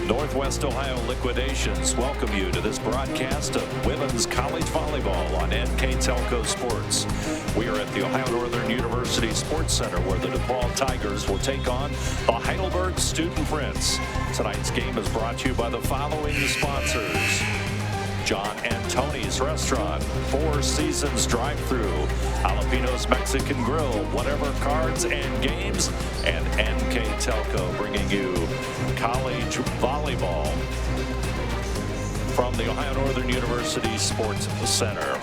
Northwest Ohio Liquidations welcome you to this broadcast of women's college volleyball on NKTelco Sports. We are at the Ohio Northern University Sports Center where the DePauw Tigers will take on the Heidelberg Student Prince. Tonight's game is brought to you by the following sponsors: John and Tony's Restaurant, Four Seasons Drive-Thru, Jalapenos Mexican Grill, Whatever Cards and Games, and NKTelco bringing you college volleyball from the Ohio Northern University Sports Center.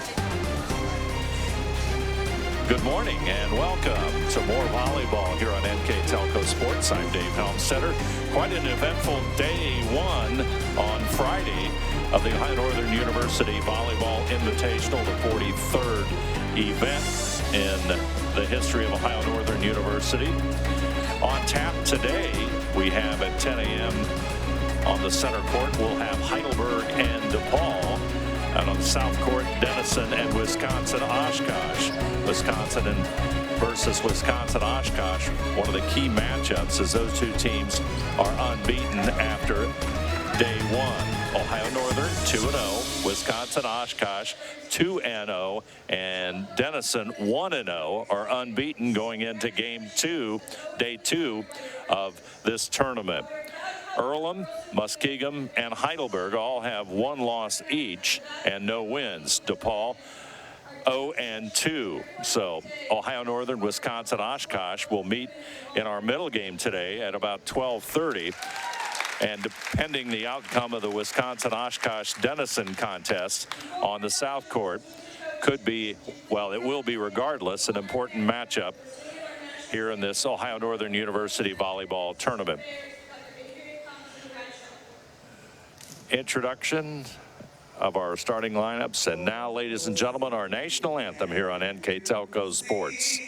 Good morning and welcome to more volleyball here on NKTelco Sports. I'm Dave Helmstetter. Quite an eventful day one on Friday of the Ohio Northern University Volleyball Invitational, the 43rd event in the history of Ohio Northern University. On tap today, we have at 10 a.m. on the center court, we'll have Heidelberg and DePauw. And on the south court, Denison and Wisconsin-Oshkosh. Wisconsin versus Wisconsin-Oshkosh. One of the key matchups as those two teams are unbeaten after day one. Ohio Northern 2-0, Wisconsin-Oshkosh 2-0, and Denison 1-0 are unbeaten going into game two, day two of this tournament. Earlham, Muskingum, and Heidelberg all have one loss each and no wins. DePauw 0-2. So Ohio Northern, Wisconsin-Oshkosh will meet in our middle game today at about 12:30. And depending the outcome of the Wisconsin-Oshkosh-Denison contest on the south court could be, well, it will be regardless, an important matchup here in this Ohio Northern University volleyball tournament. Introduction of our starting lineups, and now, ladies and gentlemen, our national anthem here on NKTelco Sports.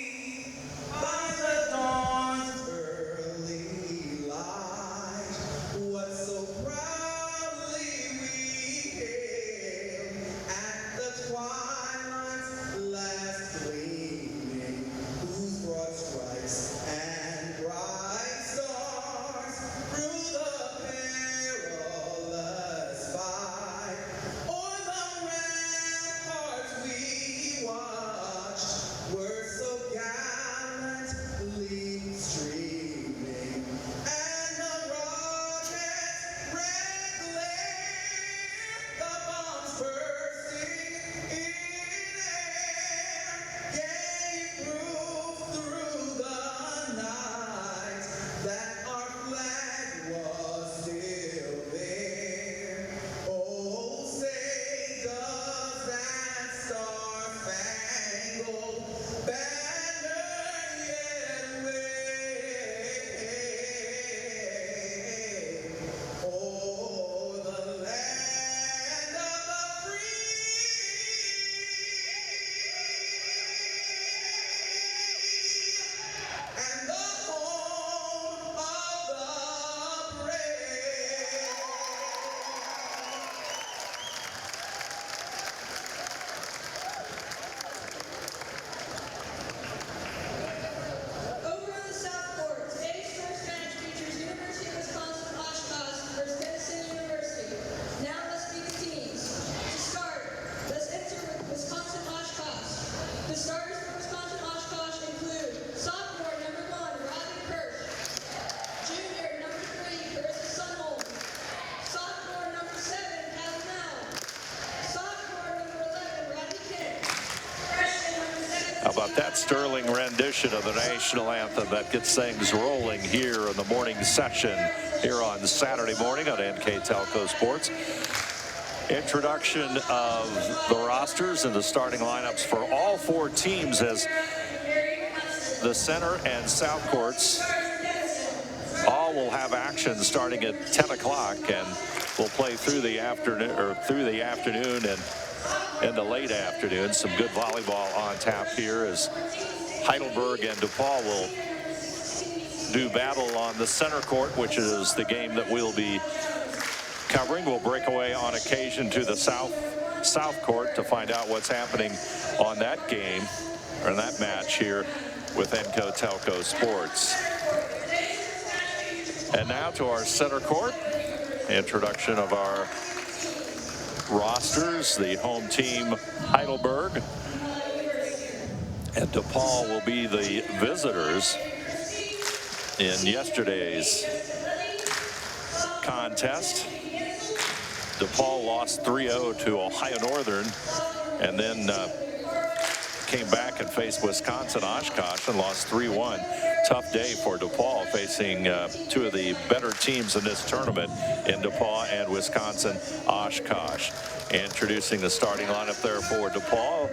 How about that sterling rendition of the national anthem that gets things rolling here in the morning session here on Saturday morning on NKTelco Sports. Introduction of the rosters and the starting lineups for all four teams as the center and south courts all will have action starting at 10 o'clock and will play through the afternoon and in the late afternoon. Some good volleyball on tap here as Heidelberg and DePauw will do battle on the center court, which is the game that we'll be covering. We'll break away on occasion to the south South Court to find out what's happening on that game, or in that match here with NKTelco Sports. And now to our center court. Introduction of our rosters. The home team, Heidelberg, and DePauw will be the visitors in yesterday's contest. DePauw lost 3-0 to Ohio Northern, and then came back and faced Wisconsin Oshkosh and lost 3-1. Tough day for DePauw, facing two of the better teams in this tournament in DePauw and Wisconsin Oshkosh. Introducing the starting lineup there for DePauw.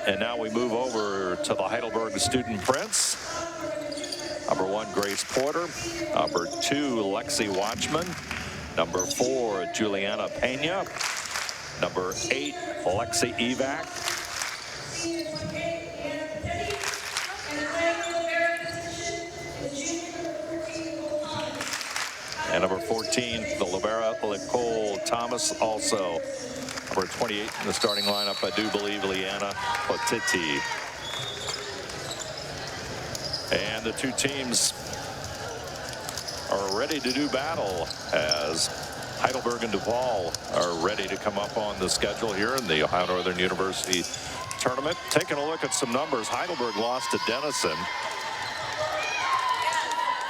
And now we move over to the Heidelberg Student Prince. Number 1, Grace Porter. Number 2, Lexi Watchman. Number 4, Juliana Pena. Number 8, Lexi Evac. And number 14, the libero, Nicole Thomas. Also, number 28 in the starting lineup, I do believe, Liana Potiti. And the two teams are ready to do battle as Heidelberg and DePauw are ready to come up on the schedule here in the Ohio Northern University tournament. Taking a look at some numbers, Heidelberg lost to Denison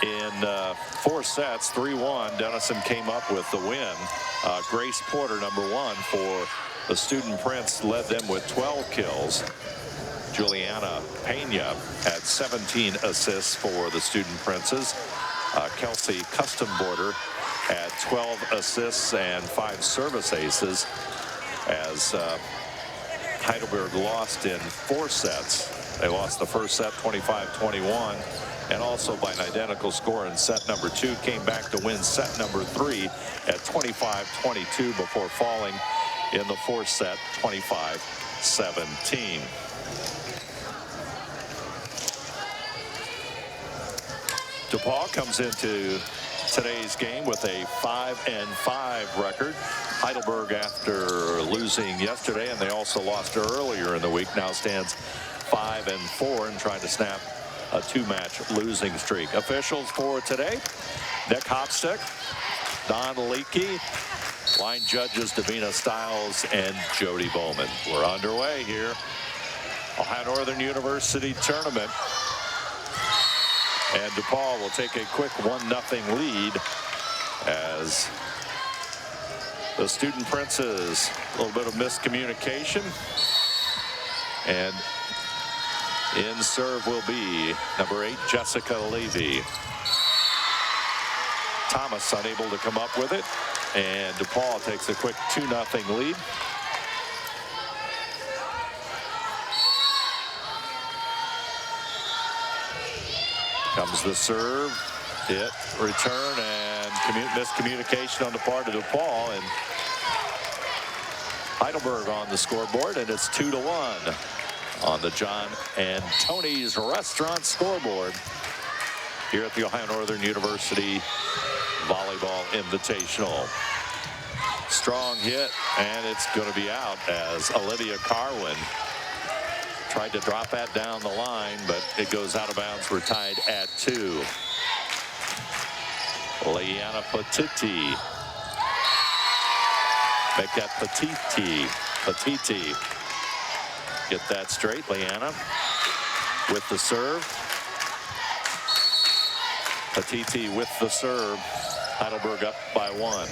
in 4 sets, 3-1. Denison came up with the win. Grace Porter, number 1 for the Student Prince, led them with 12 kills. Juliana Pena had 17 assists for the Student Princes. Kelsey Custenborder had 12 assists and 5 service aces, as Heidelberg lost in 4 sets. They lost the first set 25-21, and also by an identical score in set number 2, came back to win set number 3 at 25-22 before falling in the 4th set 25-17. DePauw comes into today's game with a 5-5 record. Heidelberg, after losing yesterday, and they also lost earlier in the week, now stands 5-4 and trying to snap a 2-match losing streak. Officials for today: Nick Hopstick, Don Leakey, line judges Davina Stiles and Jody Bowman. We're underway here. Ohio Northern University tournament. And DePauw will take a quick 1-0 lead as the Student Princes, a little bit of miscommunication. And in serve will be number 8, Jessica Levy. Thomas unable to come up with it, and DePauw takes a quick 2-0 lead. Comes the serve, hit, return, and miscommunication on the part of DePauw, and Heidelberg on the scoreboard, and it's 2-1 on the John and Tony's Restaurant scoreboard here at the Ohio Northern University Volleyball Invitational. Strong hit, and it's going to be out as Olivia Carwin tried to drop that down the line, but it goes out of bounds. We're tied at 2. Liana Potiti. Make that Petiti. Get that straight. Liana with the serve. Petiti with the serve. Heidelberg up by 1.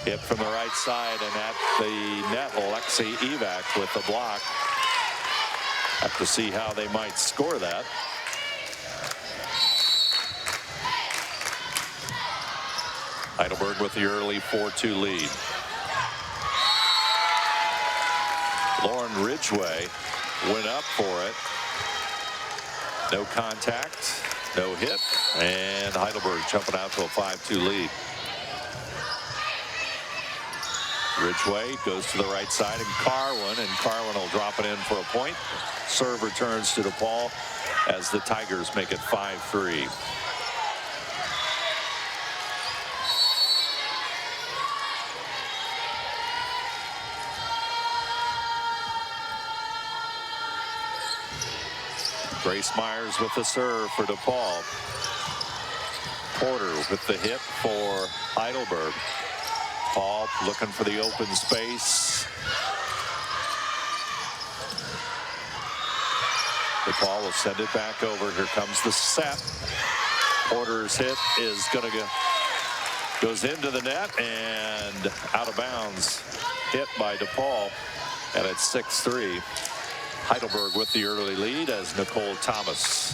Hit from the right side, and at the net, Lexi Evac with the block. Have to see how they might score that. Heidelberg with the early 4-2 lead. Lauren Ridgway went up for it. No contact, no hit, and Heidelberg jumping out to a 5-2 lead. Ridgway goes to the right side, and Carwin will drop it in for a point. Serve returns to DePauw as the Tigers make it 5-3. Grace Myers with the serve for DePauw. Porter with the hit for Heidelberg. Paul looking for the open space. DePauw will send it back over. Here comes the set. Porter's hit is going to goes into the net and out of bounds. Hit by DePauw, and it's 6-3. Heidelberg with the early lead as Nicole Thomas.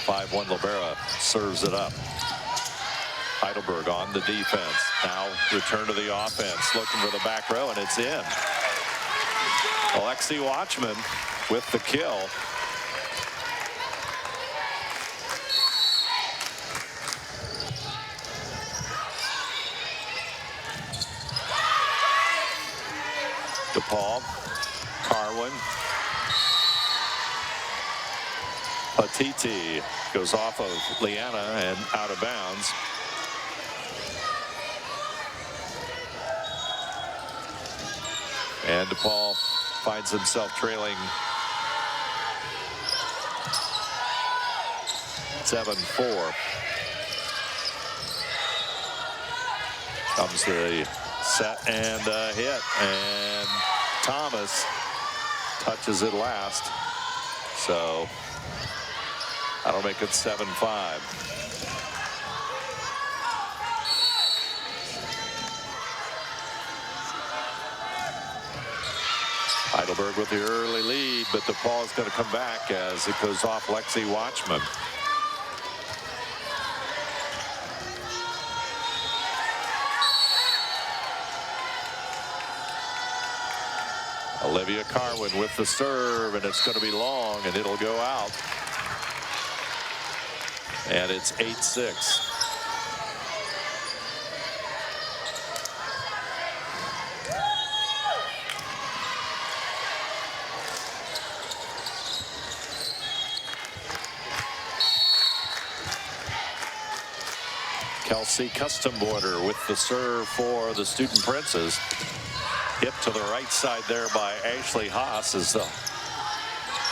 5-1 Libera serves it up. Heidelberg on the defense. Now return to the offense, looking for the back row, and it's in. Alexi Watchman with the kill. DePauw, Carwin. Patiti goes off of Liana and out of bounds. And DePauw finds himself trailing 7-4. Comes the set and hit, and Thomas touches it last. So that'll make it 7-5. Heidelberg with the early lead, but DePauw is going to come back as it goes off Lexi Watchman. Olivia Carwin with the serve, and it's going to be long, and it'll go out. And it's 8-6. Kelsey Customborder with the serve for the Student Princes. Hit to the right side there by Ashley Haas as the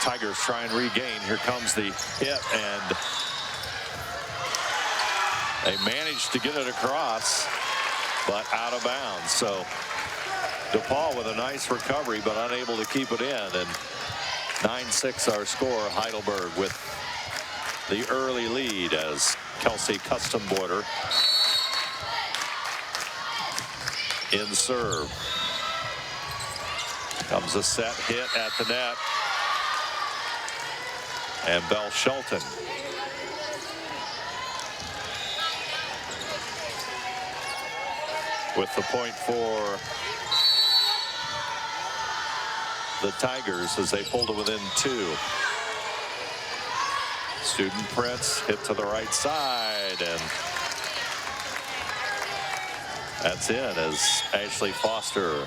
Tigers try and regain. Here comes the hit, and they managed to get it across, but out of bounds. So DePauw with a nice recovery, but unable to keep it in. And 9-6 our score. Heidelberg with the early lead as Kelsey Customborder in serve. Comes a set hit at the net. And Belle Shelton with the point for the Tigers as they pull to within 2. Student Prince hit to the right side, and that's in as Ashley Foster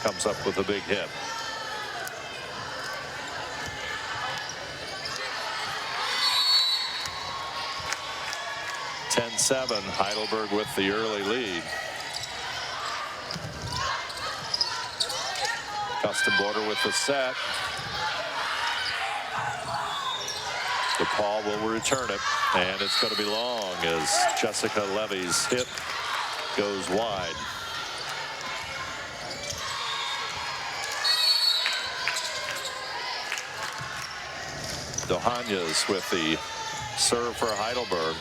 comes up with a big hit. Heidelberg with the early lead. Customborder with the set. DePauw will return it, and it's going to be long as Jessica Levy's hit goes wide. Dohanyas with the serve for Heidelberg.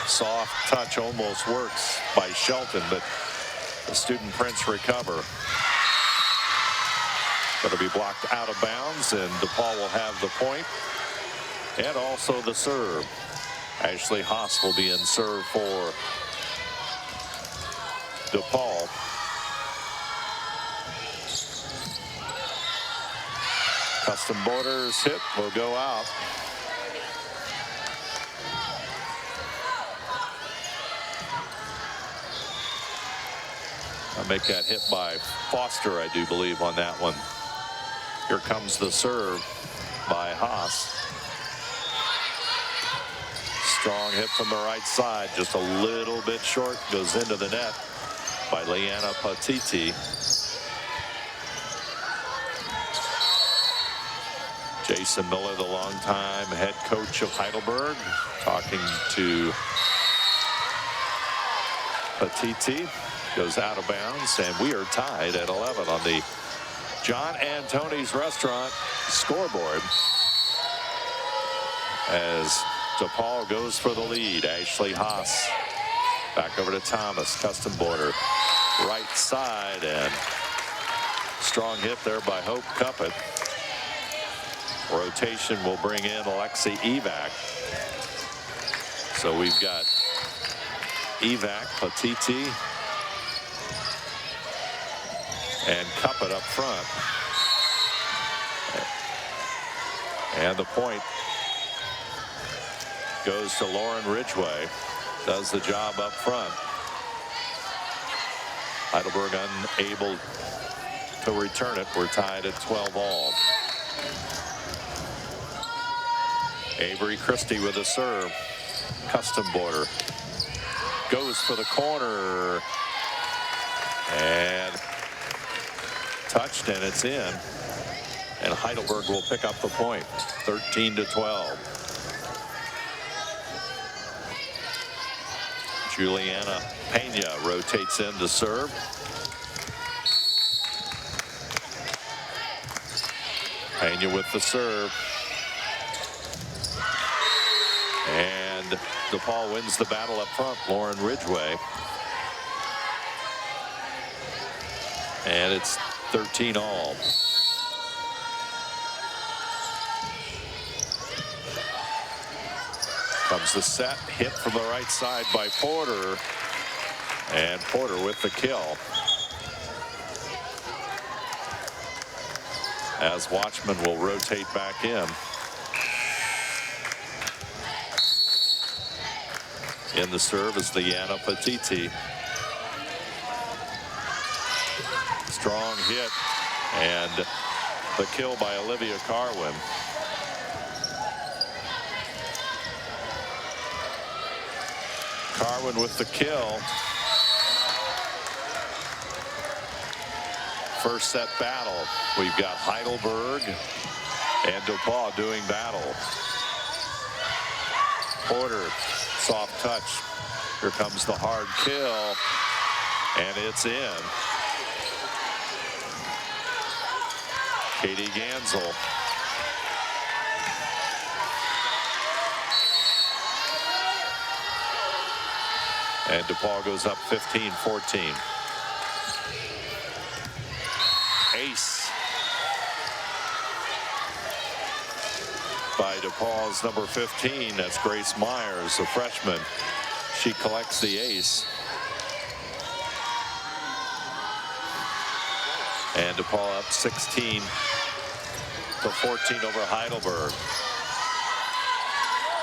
Soft touch almost works by Shelton, but the Student Prince recover. Going to be blocked out of bounds, and DePauw will have the point and also the serve. Ashley Haas will be in serve for DePauw. Customborder's hit will go out. I'll make that hit by Foster, I do believe, on that one. Here comes the serve by Haas. Strong hit from the right side, just a little bit short, goes into the net by Liana Patiti. Jason Miller, the longtime head coach of Heidelberg, talking to Patiti. Goes out of bounds, and we are tied at 11 on the John and Tony's Restaurant scoreboard as DePauw goes for the lead. Ashley Haas back over to Thomas, custom border, right side, and strong hit there by Hope Cuppet. Rotation will bring in Alexi Evac. So we've got Evac, Patiti, and Cuppet up front. And the point goes to Lauren Ridgway. Does the job up front. Heidelberg unable to return it. We're tied at 12 all. Avery Christie with a serve. Custom border. Goes for the corner. And touched, and it's in. And Heidelberg will pick up the point. 13-12. Juliana Pena rotates in to serve. Pena with the serve. And DePauw wins the battle up front. Lauren Ridgway. And it's 13 all. Comes the set, hit from the right side by Porter, and Porter with the kill. As Watchman will rotate back in. In the serve is the Yana Patiti. Strong hit, and the kill by Olivia Carwin. Carwin with the kill. First set battle. We've got Heidelberg and DePauw doing battle. Porter, soft touch. Here comes the hard kill, and it's in. Katie Gansel. And DePauw goes up 15-14. Ace by DePauw's number 15. That's Grace Myers, a freshman. She collects the ace. And DePauw up 16-14 over Heidelberg.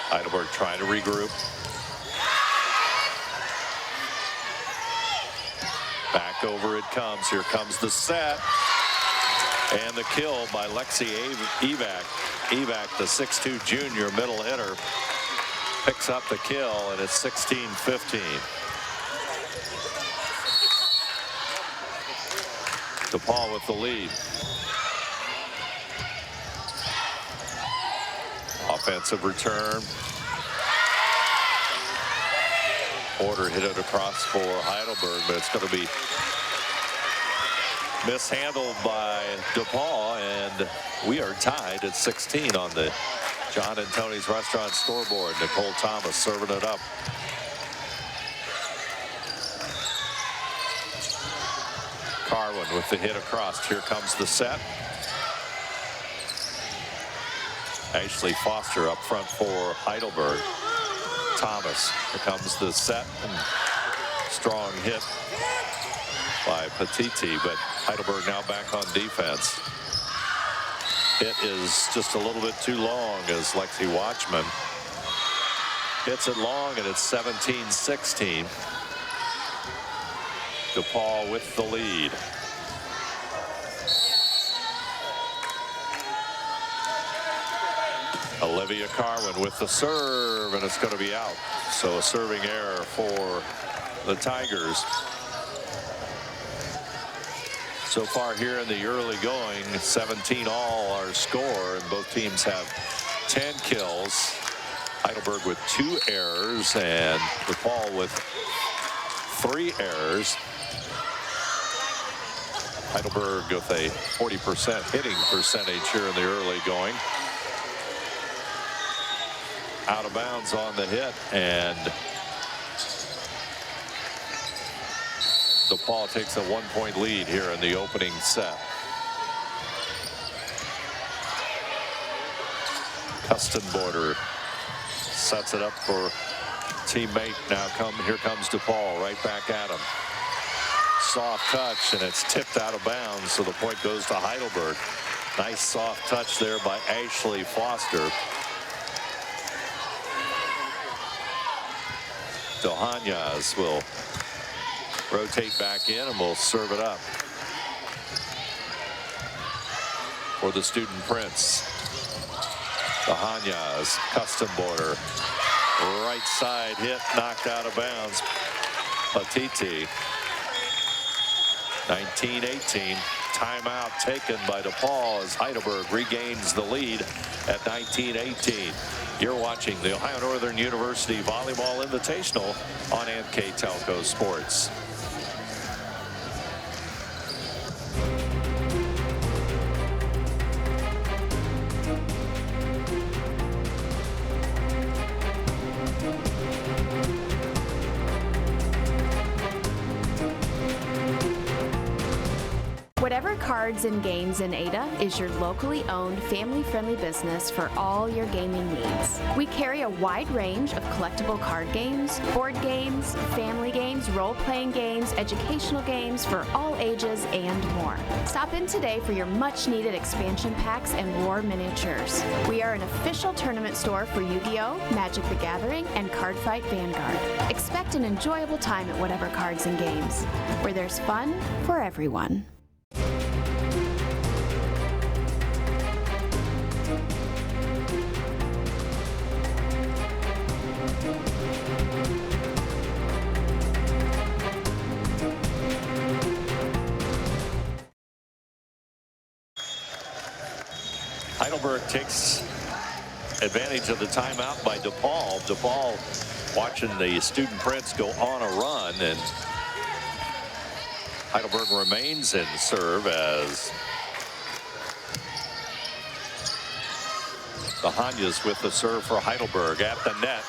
Heidelberg trying to regroup. Back over it comes. Here comes the set. And the kill by Lexi Evac. Evac, the 6'2" junior middle hitter, picks up the kill, and it's 16-15. DePauw with the lead. Offensive return. Porter hit it across for Heidelberg, but it's going to be mishandled by DePauw, and we are tied at 16 on the John and Tony's Restaurant scoreboard. Nicole Thomas serving it up. Carwin with the hit across. Here comes the set. Ashley Foster up front for Heidelberg. Thomas. Here comes the set. And strong hit by Patiti, but Heidelberg now back on defense. It is just a little bit too long as Lexi Watchman hits it long, and it's 17-16. DePauw with the lead. Olivia Carwin with the serve, and it's going to be out. So a serving error for the Tigers. So far here in the early going, 17 all our score, and both teams have 10 kills. Heidelberg with 2 errors and DePauw with 3 errors. Heidelberg with a 40% hitting percentage here in the early going. Out of bounds on the hit, and DePauw takes a 1-point lead here in the opening set. Custenborder sets it up for teammate. Now here comes DePauw right back at him. Soft touch, and it's tipped out of bounds, so the point goes to Heidelberg. Nice soft touch there by Ashley Foster. Dohanyas will rotate back in and will serve it up for the Student Prince. Dohanyas, Custenborder, right side hit, knocked out of bounds. Patiti. 19-18. Timeout taken by DePauw as Heidelberg regains the lead at 19-18. You're watching the Ohio Northern University Volleyball Invitational on NKTelco Sports. Whatever Cards and Games in Ada is your locally owned, family-friendly business for all your gaming needs. We carry a wide range of collectible card games, board games, family games, role-playing games, educational games for all ages, and more. Stop in today for your much-needed expansion packs and war miniatures. We are an official tournament store for Yu-Gi-Oh!, Magic the Gathering, and Cardfight Vanguard. Expect an enjoyable time at Whatever Cards and Games, where there's fun for everyone. Heidelberg takes advantage of the timeout by DePauw. DePauw watching the Student Prince go on a run, and Heidelberg remains in serve as the Hanyas with the serve for Heidelberg at the net.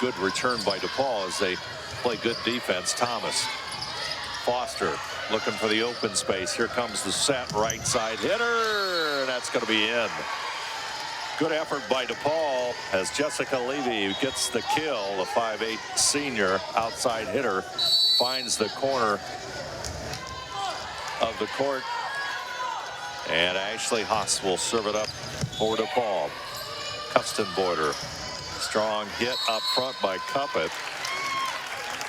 Good return by DePauw as they play good defense. Thomas. Foster looking for the open space. Here comes the set, right side hitter. That's going to be in. Good effort by DePauw as Jessica Levy gets the kill. The 5'8" senior outside hitter finds the corner of the court, and Ashley Haas will serve it up for DePauw. Custenborder, strong hit up front by Cuppet.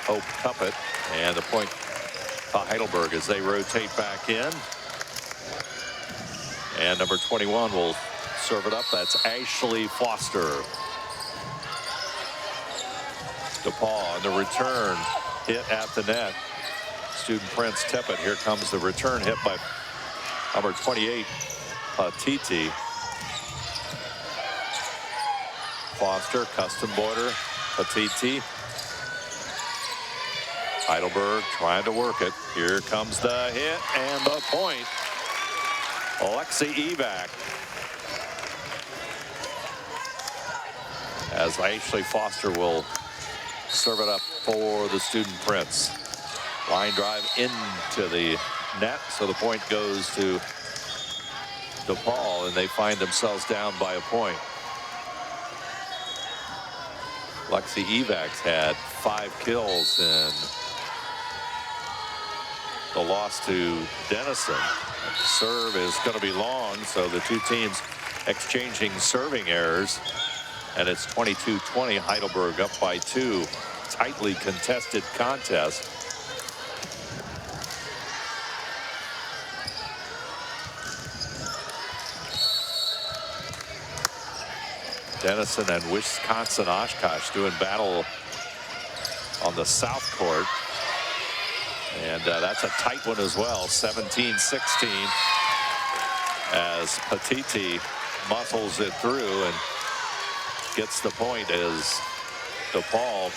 Hope Cuppet, and the point to Heidelberg as they rotate back in. And number 21 will serve it up. That's Ashley Foster. DePauw on the return hit at the net. Student Prince Tippett. Here comes the return hit by number 28, Patiti. Foster, Custenborder, Patiti. Heidelberg trying to work it. Here comes the hit and the point. Alexi Evac. As Ashley Foster will serve it up for the Student Prince. Line drive into the net, so the point goes to DePauw, and they find themselves down by a point. Lexi Evac's had 5 kills in the loss to Denison. Serve is going to be long, so the two teams exchanging serving errors, and it's 22-20. Heidelberg up by 2. Tightly contested contest. Denison and Wisconsin Oshkosh doing battle on the south court. And that's a tight one as well, 17-16, as Petiti muscles it through and gets the point as DePauw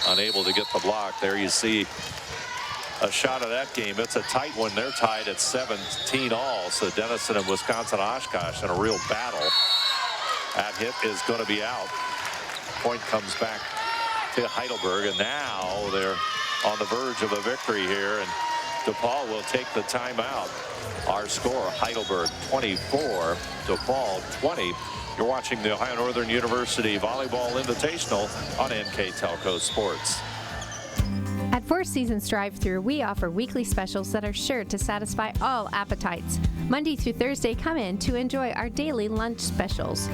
unable to get the block. There you see a shot of that game. It's a tight one. They're tied at 17 all. So Denison and Wisconsin Oshkosh in a real battle. That hit is going to be out. Point comes back to Heidelberg, and now they're on the verge of a victory here, and DePauw will take the timeout. Our score, Heidelberg 24, DePauw 20. You're watching the Ohio Northern University Volleyball Invitational on NKTelco Sports. At Four Seasons Drive-Thru, we offer weekly specials that are sure to satisfy all appetites. Monday through Thursday, come in to enjoy our daily lunch specials.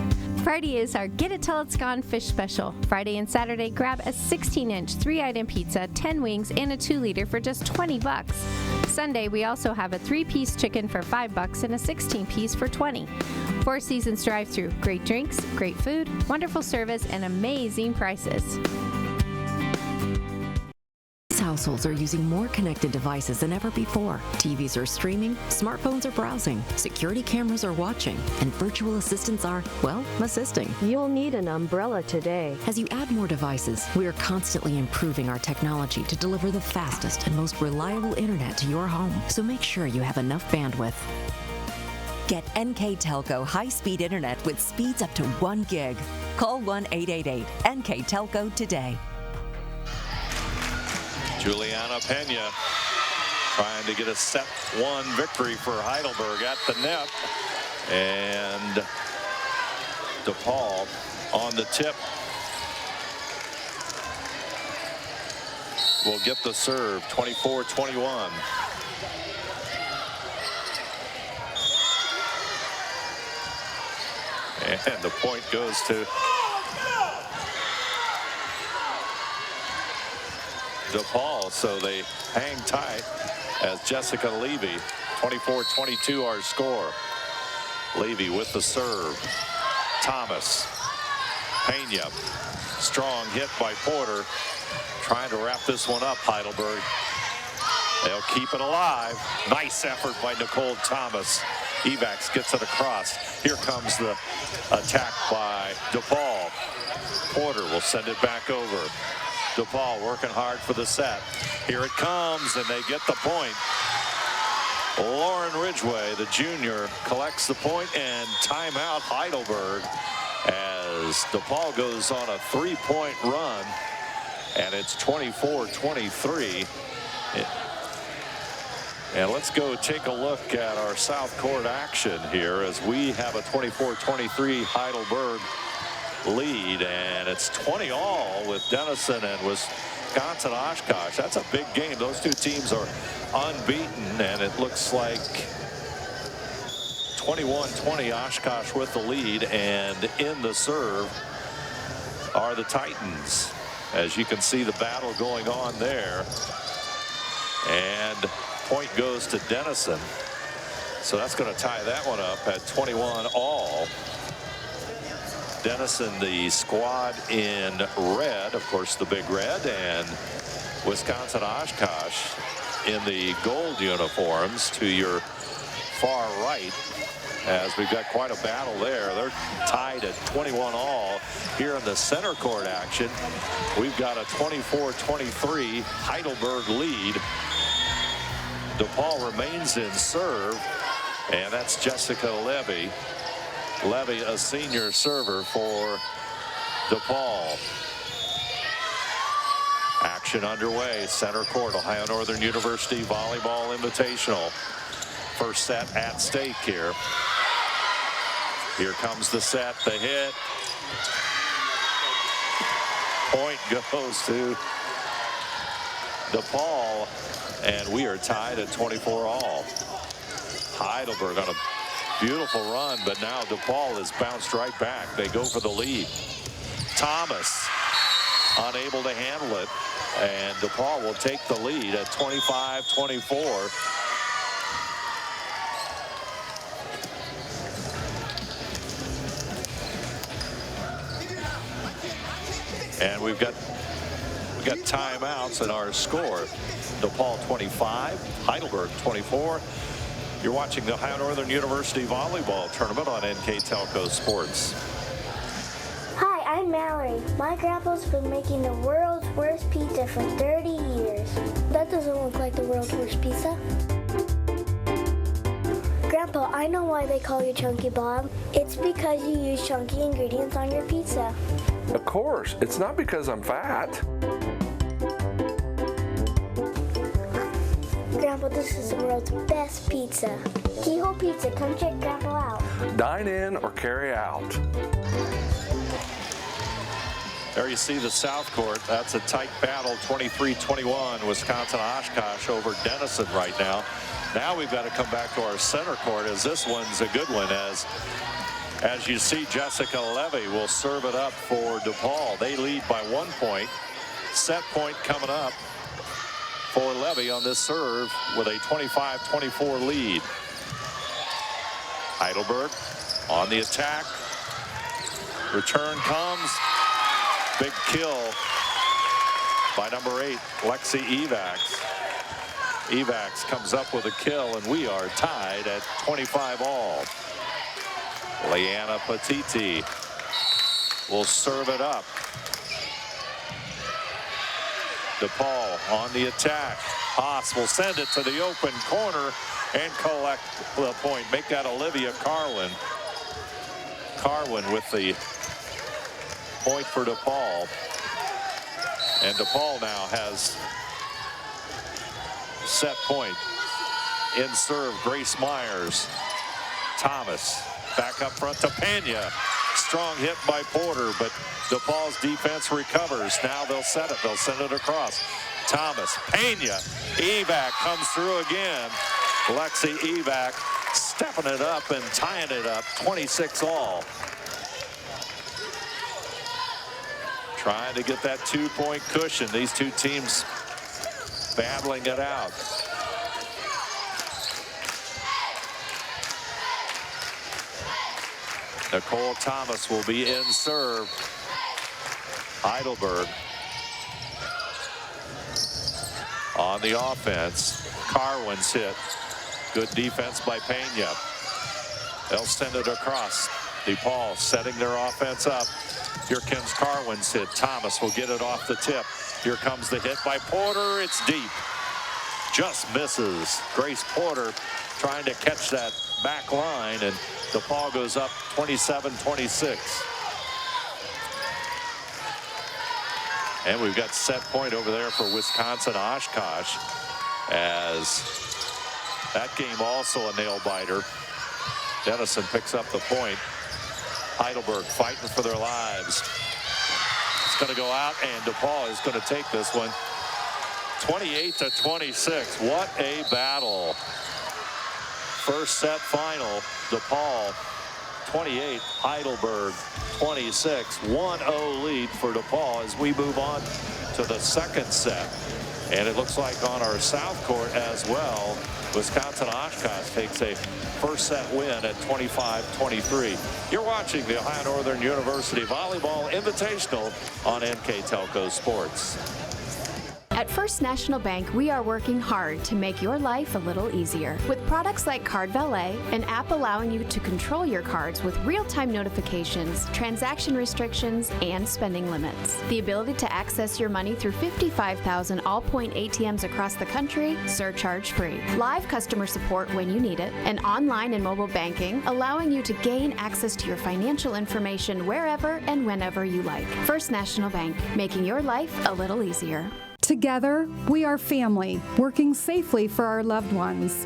Friday is our Get It Till It's Gone fish special. Friday and Saturday, grab a 16-inch 3-item pizza, 10 wings, and a 2-liter for just $20. Sunday, we also have a 3-piece chicken for $5 and a 16-piece for $20. Four Seasons Drive-Thru, great drinks, great food, wonderful service, and amazing prices. Households are using more connected devices than ever before. TVs are streaming, smartphones are browsing, security cameras are watching, and virtual assistants are, well, assisting. You'll need an umbrella today. As you add more devices, we are constantly improving our technology to deliver the fastest and most reliable internet to your home. So make sure you have enough bandwidth. Get NKTelco high-speed internet with speeds up to 1 gig. Call 1-888-NKTelco today. Juliana Pena trying to get a set 1 victory for Heidelberg at the net. And DePauw on the tip will get the serve, 24-21. And the point goes to DePauw, so they hang tight as Jessica Levy, 24-22 our score. Levy with the serve. Thomas. Pena. Strong hit by Porter. Trying to wrap this one up, Heidelberg. They'll keep it alive. Nice effort by Nicole Thomas. Evax gets it across. Here comes the attack by DePauw. Porter will send it back over. DePauw working hard for the set. Here it comes, and they get the point. Lauren Ridgway, the junior, collects the point, and timeout Heidelberg as DePauw goes on a 3-point run, and it's 24-23. And let's go take a look at our South Court action here as we have a 24-23 Heidelberg lead, and it's 20 all with Denison and Wisconsin Oshkosh. That's a big game. Those two teams are unbeaten, and it looks like 21-20 Oshkosh with the lead, and in the serve are the Titans. As you can see, the battle going on there, and point goes to Denison. So that's going to tie that one up at 21 all. Denison, the squad in red, of course, the big red, and Wisconsin Oshkosh in the gold uniforms to your far right, as we've got quite a battle there. They're tied at 21 all. Here in the center court action, we've got a 24-23 Heidelberg lead. DePauw remains in serve, and that's Jessica Levy. Levy, a senior server for DePauw. Action underway, center court, Ohio Northern University Volleyball Invitational. First set at stake here. Here comes the set, the hit. Point goes to DePauw, and we are tied at 24 all. Heidelberg on a beautiful run, but now DePauw has bounced right back. They go for the lead. Thomas unable to handle it, and DePauw will take the lead at 25-24. And we've got We've got timeouts in our score. DePauw 25, Heidelberg 24. You're watching the Ohio Northern University Volleyball Tournament on NKTelco Sports. Hi, I'm Mallory. My grandpa's been making the world's worst pizza for 30 years. That doesn't look like the world's worst pizza. Grandpa, I know why they call you Chunky Bob. It's because you use chunky ingredients on your pizza. Of course, it's not because I'm fat. Grandpa, this is the world's best pizza. Keyhole Pizza, come check Grandpa out. Dine in or carry out. There you see the South Court. That's a tight battle, 23-21, Wisconsin-Oshkosh over Denison right now. Now we've got to come back to our center court, as this one's a good one, as you see, Jessica Levy will serve it up for DePauw. They lead by 1 point. Set point coming up for Levy on this serve with a 25-24 lead. Heidelberg on the attack. Return comes. Big kill by number 8, Lexi Evax. Evax comes up with a kill, and we are tied at 25 all. Leanna Petiti will serve it up. DePauw on the attack. Haas will send it to the open corner and collect the point. Make that Olivia Carwin. Carwin with the point for DePauw. And DePauw now has set point. In serve, Grace Myers. Thomas back up front to Pena. Strong hit by Porter, but DePauw's defense recovers. Now they'll set it. They'll send it across. Thomas, Pena, Evac comes through again. Lexi Evac stepping it up and tying it up, 26 all. Trying to get that 2-point cushion. These two teams battling it out. Nicole Thomas will be in serve. Heidelberg on the offense. Carwin's hit. Good defense by Pena. They'll send it across. DePauw setting their offense up. Here comes Carwin's hit. Thomas will get it off the tip. Here comes the hit by Porter. It's deep. Just misses. Grace Porter trying to catch that back line, and DePauw goes up 27-26. And we've got set point over there for Wisconsin-Oshkosh, as that game also a nail-biter. Denison picks up the point. Heidelberg fighting for their lives. It's going to go out, and DePauw is going to take this one. 28-26. What a battle. First set final. DePauw 28, Heidelberg 26. 1-0 lead for DePauw as we move on to the second set. And it looks like on our south court as well, Wisconsin-Oshkosh takes a first set win at 25-23. You're watching the Ohio Northern University Volleyball Invitational on NKTelco Sports. At First National Bank, we are working hard to make your life a little easier. With products like Card Valet, an app allowing you to control your cards with real-time notifications, transaction restrictions, and spending limits. The ability to access your money through 55,000 all-point ATMs across the country, surcharge-free. Live customer support when you need it, and online and mobile banking, allowing you to gain access to your financial information wherever and whenever you like. First National Bank, making your life a little easier. Together, we are family, working safely for our loved ones.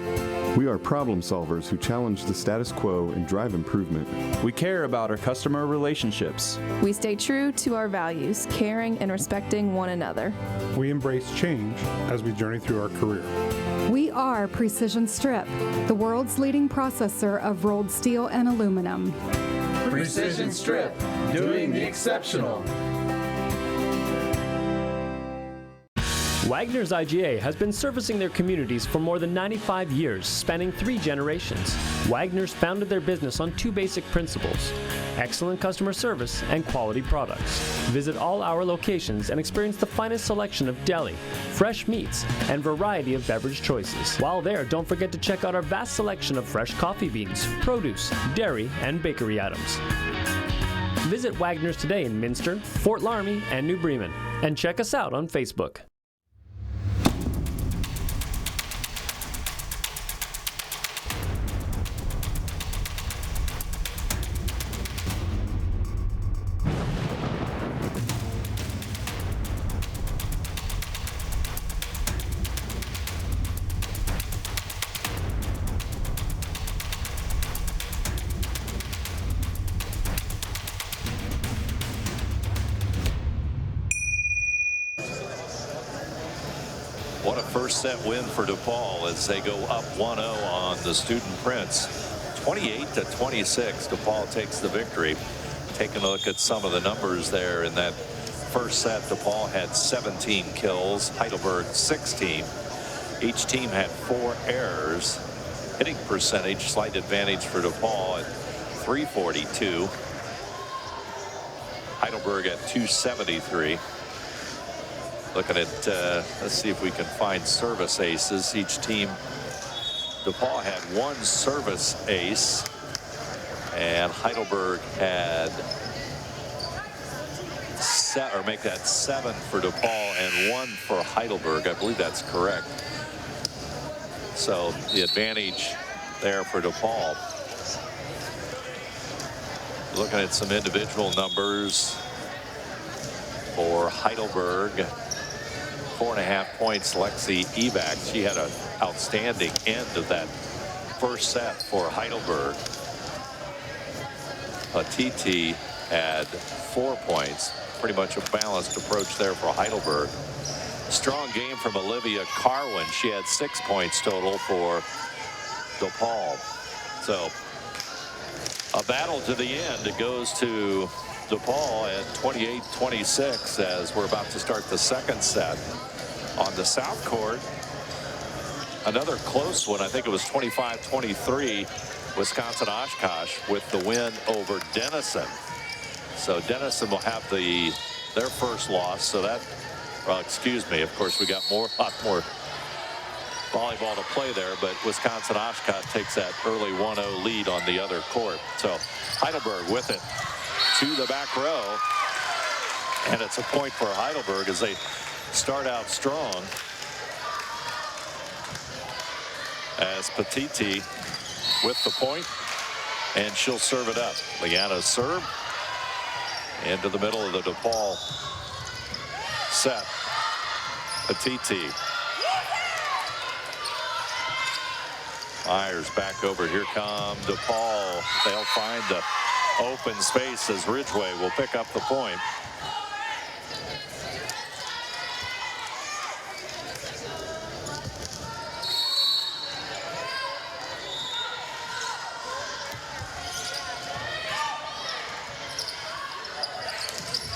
We are problem solvers who challenge the status quo and drive improvement. We care about our customer relationships. We stay true to our values, caring and respecting one another. We embrace change as we journey through our career. We are Precision Strip, the world's leading processor of rolled steel and aluminum. Precision Strip, doing the exceptional. Wagner's IGA has been servicing their communities for more than 95 years, spanning 3 generations. Wagner's founded their business on 2 basic principles: excellent customer service and quality products. Visit all our locations and experience the finest selection of deli, fresh meats, and variety of beverage choices. While there, don't forget to check out our vast selection of fresh coffee beans, produce, dairy, and bakery items. Visit Wagner's today in Minster, Fort Laramie, and New Bremen, and check us out on Facebook. What a first set win for DePauw as they go up 1-0 on the Student Prince. 28-26, DePauw takes the victory. Taking a look at some of the numbers there in that first set, DePauw had 17 kills, Heidelberg 16. Each team had 4 errors. Hitting percentage, slight advantage for DePauw at .342. Heidelberg at .273. Looking at, let's see if we can find service aces. Each team, DePauw had 1 service ace, and Heidelberg had make that 7 for DePauw and 1 for Heidelberg. I believe that's correct. So the advantage there for DePauw. Looking at some individual numbers for Heidelberg. 4.5 points, Lexi Evac. She had an outstanding end of that first set for Heidelberg. Patiti had 4 points. Pretty much a balanced approach there for Heidelberg. Strong game from Olivia Carwin. She had 6 points total for DePauw. So a battle to the end. It goes to DePauw at 28-26 as we're about to start the second set. On the south court, another close one. I think it was 25-23, Wisconsin Oshkosh with the win over Denison. So Denison will have their first loss. So that, well, excuse me, of course we got a lot more volleyball to play there, but Wisconsin Oshkosh takes that early 1-0 lead on the other court. So Heidelberg with it to the back row, and it's a point for Heidelberg as they start out strong. As Patiti with the point, and she'll serve it up. Liana's serve into the middle of the DePauw set. Patiti. Myers back over. Here come DePauw. They'll find the open space as Ridgway will pick up the point.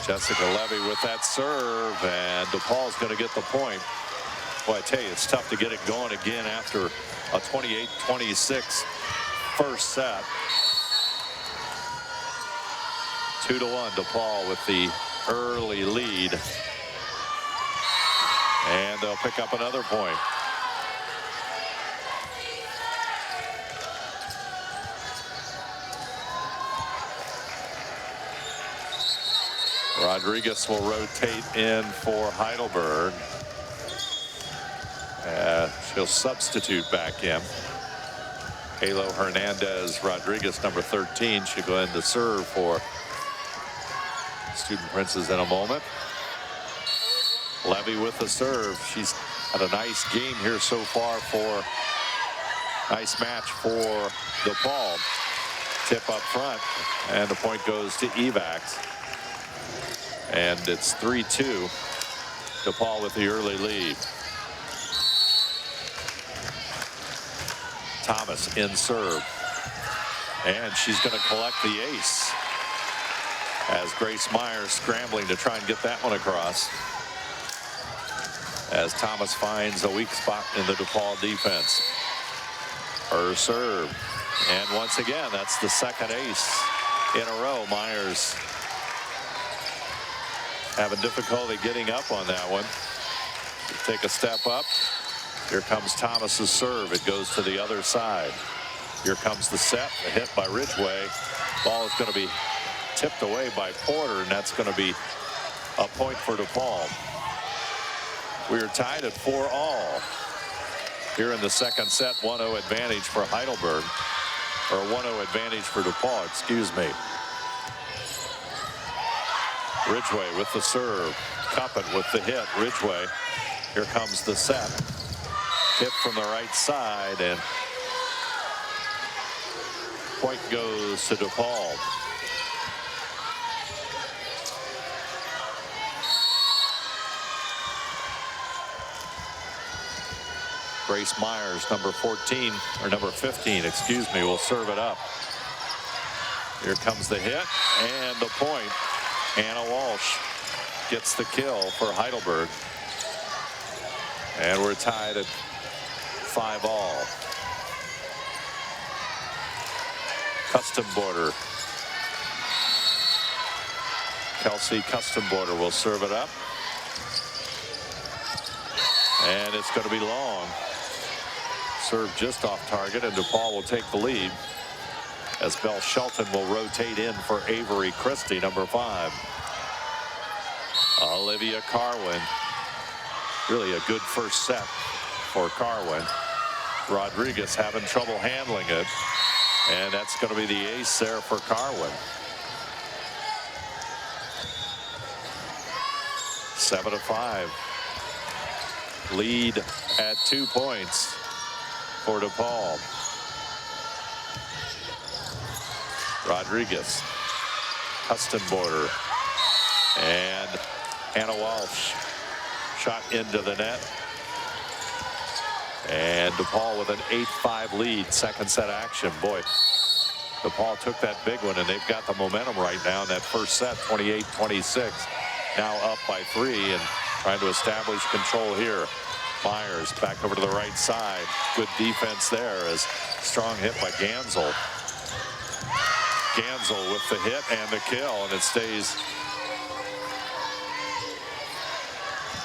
Jessica Levy with that serve, and DePaul's going to get the point. Boy, I tell you, it's tough to get it going again after a 28-26 first set. 2-1 DePauw with the early lead, and they'll pick up another point. Rodriguez will rotate in for Heidelberg. She'll substitute back in. Halo Hernandez Rodriguez, number 13. She'll go in to serve for Student Princes in a moment. Levy with the serve. She's had a nice game here so far nice match for DePauw. Tip up front, and the point goes to Evacs. And it's 3-2. DePauw with the early lead. Thomas in serve. And she's going to collect the ace as Grace Myers scrambling to try and get that one across. as Thomas finds a weak spot in the DePauw defense. Her serve. And once again, that's the second ace in a row. Myers having difficulty getting up on that one. Take a step up. Here comes Thomas's serve. It goes to the other side. Here comes the set. A hit by Ridgway. Ball is going to be tipped away by Porter, and that's going to be a point for DePauw. We are tied at 4-all here in the second set. 1-0 advantage for Heidelberg, or 1-0 advantage for DePauw, excuse me. Ridgway with the serve. Cuppet with the hit. Ridgway. Here comes the set. Hit from the right side, and point goes to DePauw. Grace Myers, number 14, or number 15, excuse me, will serve it up. Here comes the hit and the point. Anna Walsh gets the kill for Heidelberg. And we're tied at 5-all. Custom Border. Kelsey Custom Border will serve it up. And it's going to be long. Serve just off target, and DePauw will take the lead as Belle Shelton will rotate in for Avery Christie, number 5. Olivia Carwin. Really a good first set for Carwin. Rodriguez having trouble handling it, and that's going to be the ace there for Carwin. 7-5. Lead at 2 points for DePauw. Rodriguez, Custom Border, and Hannah Walsh. Shot into the net. And DePauw with an 8-5 lead, second set action. Boy, DePauw took that big one, and they've got the momentum right now in that first set, 28-26. Now up by 3 and trying to establish control here. Myers back over to the right side. Good defense there as strong hit by Gansel. Gansel with the hit and the kill, and it stays.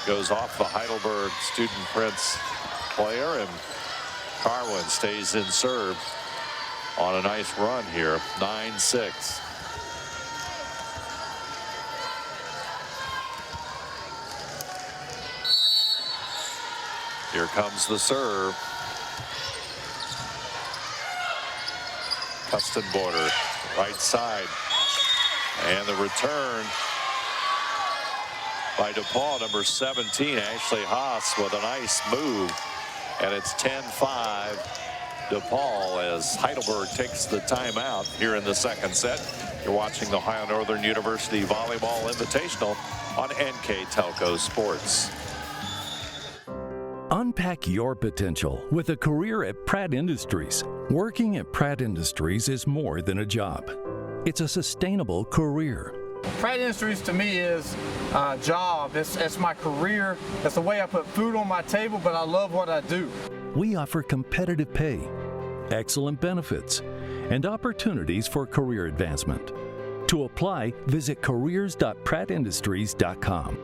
Goes off the Heidelberg Student Prince player, and Carwin stays in serve on a nice run here. 9-6. Here comes the serve. Custom Border, right side. And the return by DePauw, number 17, Ashley Haas, with a nice move. And it's 10-5 DePauw as Heidelberg takes the timeout here in the second set. You're watching the Ohio Northern University Volleyball Invitational on NKTelco Sports. Unpack your potential with a career at Pratt Industries. Working at Pratt Industries is more than a job. It's a sustainable career. Pratt Industries to me is a job. It's my career. It's the way I put food on my table, but I love what I do. We offer competitive pay, excellent benefits, and opportunities for career advancement. To apply, visit careers.prattindustries.com.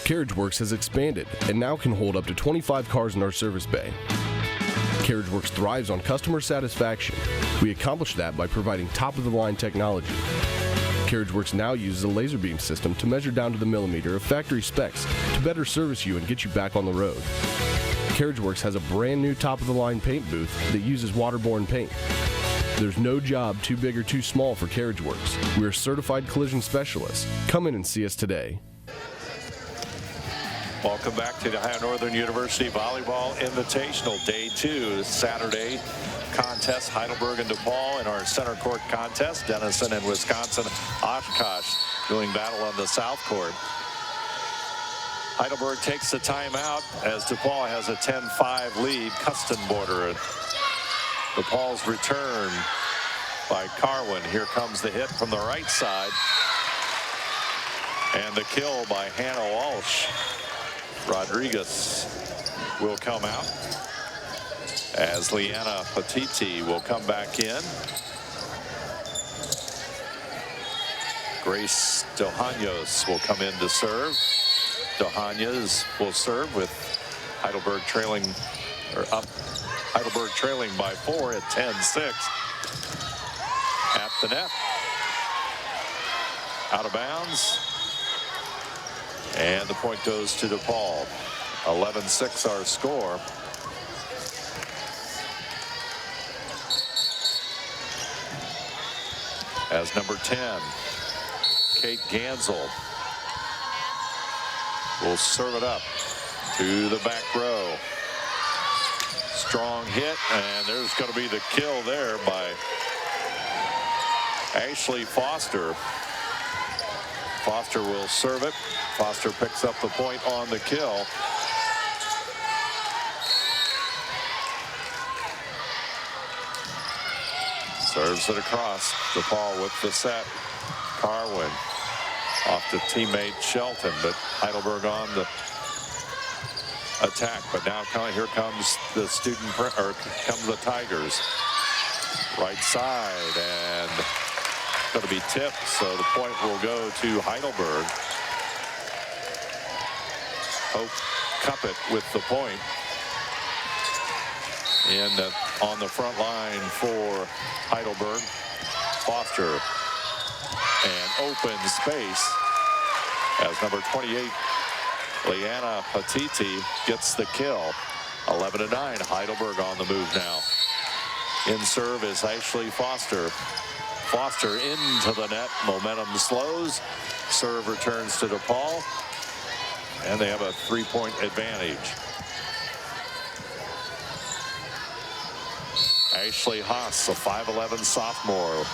CarriageWorks has expanded and now can hold up to 25 cars in our service bay. CarriageWorks thrives on customer satisfaction. We accomplish that by providing top-of-the-line technology. CarriageWorks now uses a laser beam system to measure down to the millimeter of factory specs to better service you and get you back on the road. CarriageWorks has a brand new top-of-the-line paint booth that uses waterborne paint. There's no job too big or too small for CarriageWorks. We're certified collision specialists. Come in and see us today. Welcome back to the Ohio Northern University Volleyball Invitational, Day 2, Saturday contest. Heidelberg and DePauw in our center court contest. Denison and Wisconsin Oshkosh doing battle on the south court. Heidelberg takes the timeout as DePauw has a 10-5 lead. Custom Border. DePauw's return by Carwin. Here comes the hit from the right side. And the kill by Hannah Walsh. Rodriguez will come out as Liana Petiti will come back in. Grace Dohaños will come in to serve. Dohaños will serve with Heidelberg trailing, or up, Heidelberg trailing by 4 at 10-6. At the net. Out of bounds. And the point goes to DePauw. 11-6 our score. As number 10, Kate Gansel will serve it up to the back row. Strong hit, and there's going to be the kill there by Ashley Foster. Foster will serve it. Foster picks up the point on the kill. Serves it across. DePauw with the set. Carwin off to teammate Shelton, but Heidelberg on the attack. But now here comes the comes the Tigers. Right side, and going to be tipped, so the point will go to Heidelberg. Hope Cuppet with the point. And on the front line for Heidelberg, Foster, and open space as number 28, Liana Petiti, gets the kill. 11-9, Heidelberg on the move now. In serve is Ashley Foster. Foster into the net, momentum slows. Serve returns to DePauw, and they have a 3-point advantage. Ashley Haas, a 5'11" sophomore,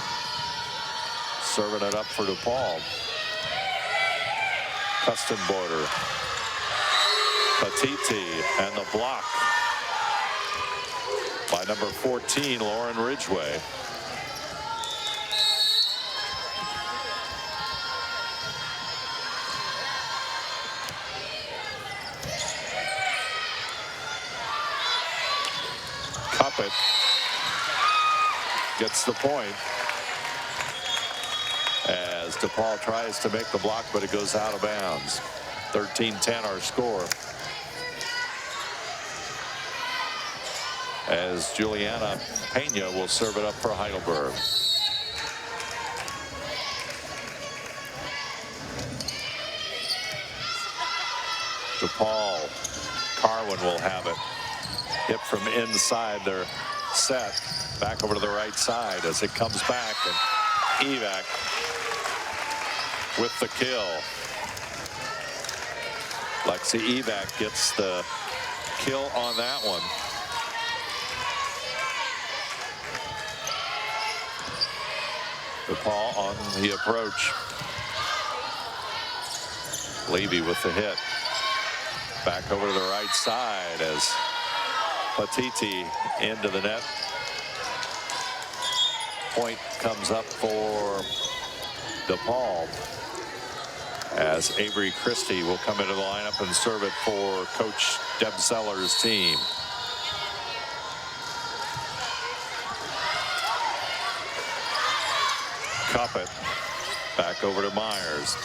serving it up for DePauw. Kustenborder, Petiti, and the block by number 14, Lauren Ridgway. Cuppet gets the point as DePauw tries to make the block, but it goes out of bounds. 13-10 our score. As Juliana Pena will serve it up for Heidelberg. DePauw, Carwin will have it. Hit from inside their set. Back over to the right side as it comes back, and Evac with the kill. Lexi Evac gets the kill on that one. DePauw on the approach. Levy with the hit. Back over to the right side as Petiti into the net. Point comes up for DePauw as Avery Christie will come into the lineup and serve it for Coach Deb Seller's team. Cuppet back over to Myers.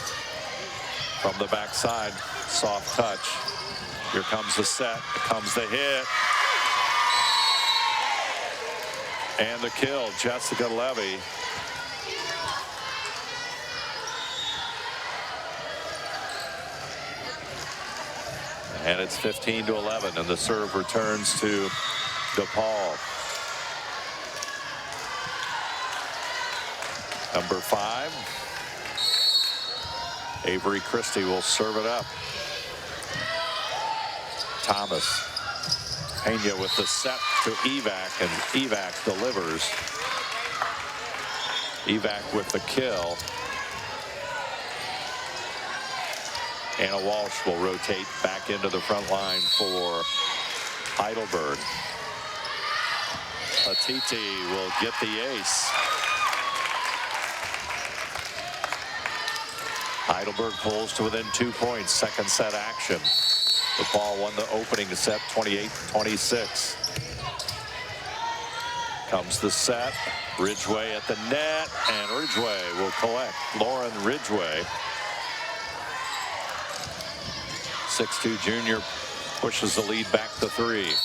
From the backside, soft touch. Here comes the set, here comes the hit. And the kill, Jessica Levy. And it's 15-11, and the serve returns to DePauw. Number 5, Avery Christie will serve it up. Thomas. Pena with the set to Evac, and Evac delivers. Evac with the kill. Anna Walsh will rotate back into the front line for Heidelberg. Petiti will get the ace. Heidelberg pulls to within 2 points. Second set action. DePauw won the opening set 28-26. Comes the set. Ridgway at the net, and Ridgway will collect. Lauren Ridgway, 6'2" junior, pushes the lead back to 3.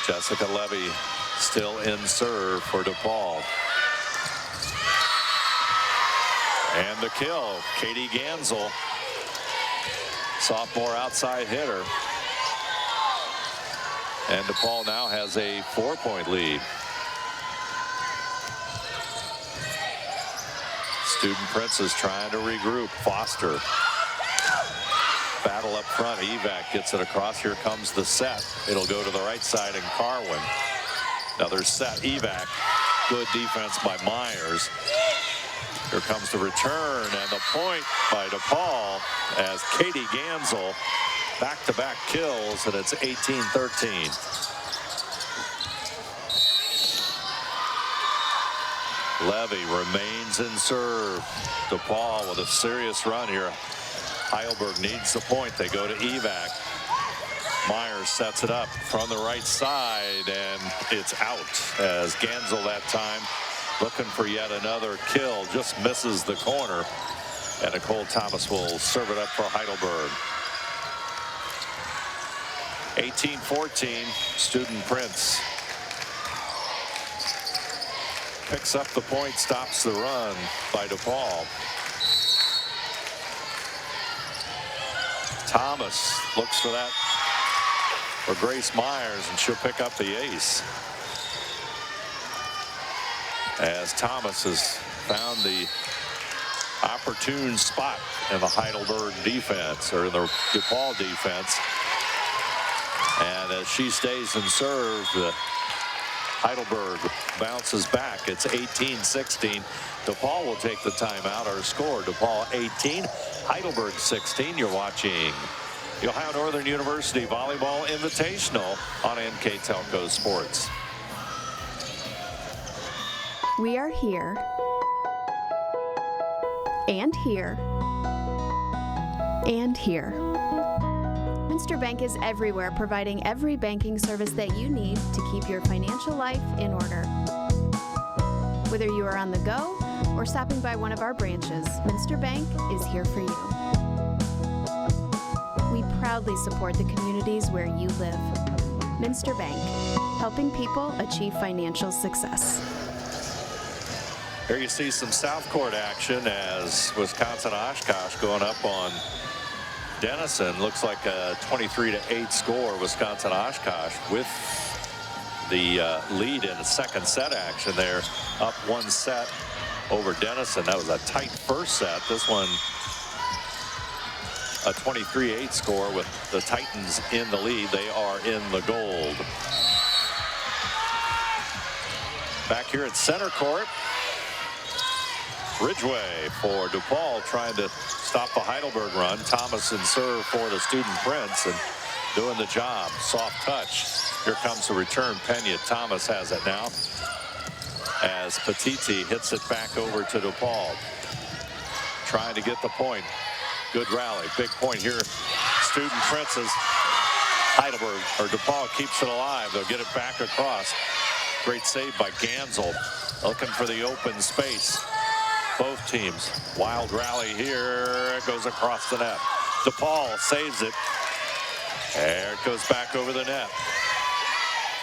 Jessica Levy still in serve for DePauw. And the kill, Katie Gansel, sophomore outside hitter. And DePauw now has a 4-point lead. Student Princess trying to regroup. Foster. Battle up front. Evac gets it across. Here comes the set. It'll go to the right side, and Carwin. Another set. Evac. Good defense by Myers. Here comes the return, and the point by DePauw as Katie Gansel back-to-back kills, and it's 18-13. Levy remains in serve. DePauw with a serious run here. Heidelberg needs the point. They go to Evac. Myers sets it up from the right side, and it's out as Gansel that time looking for yet another kill. Just misses the corner, and Nicole Thomas will serve it up for Heidelberg. 18-14, Student Prince picks up the point, stops the run by DePauw. Thomas looks for that for Grace Myers, and she'll pick up the ace. As Thomas has found the opportune spot in the Heidelberg defense, or in the DePauw defense. And as she stays in serve, Heidelberg bounces back. It's 18-16. DePauw will take the timeout. Our score, DePauw 18, Heidelberg 16. You're watching the Ohio Northern University Volleyball Invitational on NKTelco Sports. We are here, and here, and here. Minster Bank is everywhere, providing every banking service that you need to keep your financial life in order. Whether you are on the go or stopping by one of our branches, Minster Bank is here for you. We proudly support the communities where you live. Minster Bank, helping people achieve financial success. Here you see some South Court action as Wisconsin Oshkosh going up on Denison. Looks like a 23-8 score. Wisconsin Oshkosh with the lead in the second set action there. Up one set over Denison. That was a tight first set. This one a 23-8 score with the Titans in the lead. They are in the gold. Back here at center court, Ridgway for DePauw trying to stop the Heidelberg run. Thomas in serve for the Student Prince and doing the job. Soft touch. Here comes the return. Pena. Thomas has it now as Petiti hits it back over to DePauw. Trying to get the point. Good rally. Big point here. Student Prince's Heidelberg, or DePauw keeps it alive. They'll get it back across. Great save by Gansel. Looking for the open space. Both teams. Wild rally here. It goes across the net. DePauw saves it. There it goes back over the net.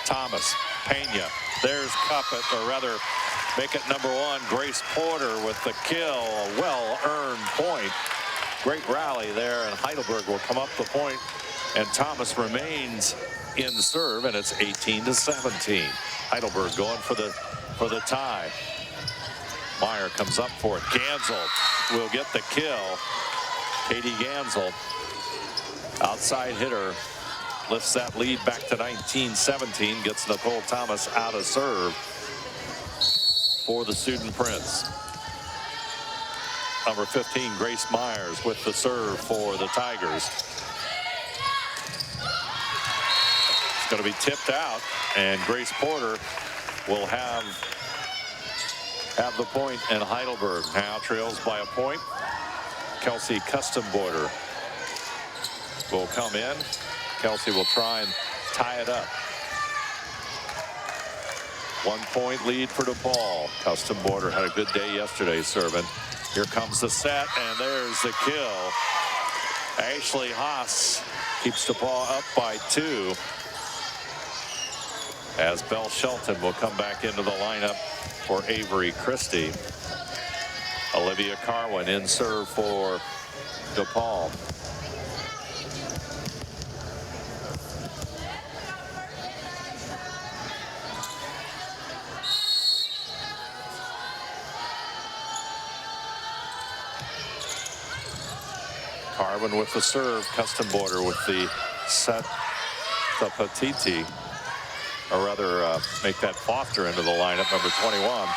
Thomas, Pena. There's Cuppet, or rather, make it number one. Grace Porter with the kill. A well-earned point. Great rally there, and Heidelberg will come up the point, and Thomas remains in serve, and it's 18-17. Heidelberg going for the tie. Meyer comes up for it. Gansel will get the kill. Katie Gansel, outside hitter, lifts that lead back to 19-17. Gets Nicole Thomas out of serve for the Student Prince. Number 15, Grace Myers with the serve for the Tigers. It's going to be tipped out, and Grace Porter will have have the point, and Heidelberg now trails by a point. Kelsey Custenborder will come in. Kelsey will try and tie it up. 1 point lead for DePauw. Custenborder had a good day yesterday serving. Here comes the set, and there's the kill. Ashley Haas keeps DePauw up by 2. As Belle Shelton will come back into the lineup for Avery Christie. Olivia Carwin in serve for DePauw. Carwin with the serve. Custenborder with the set. The Petiti, or rather make that Foster into the lineup, number 21.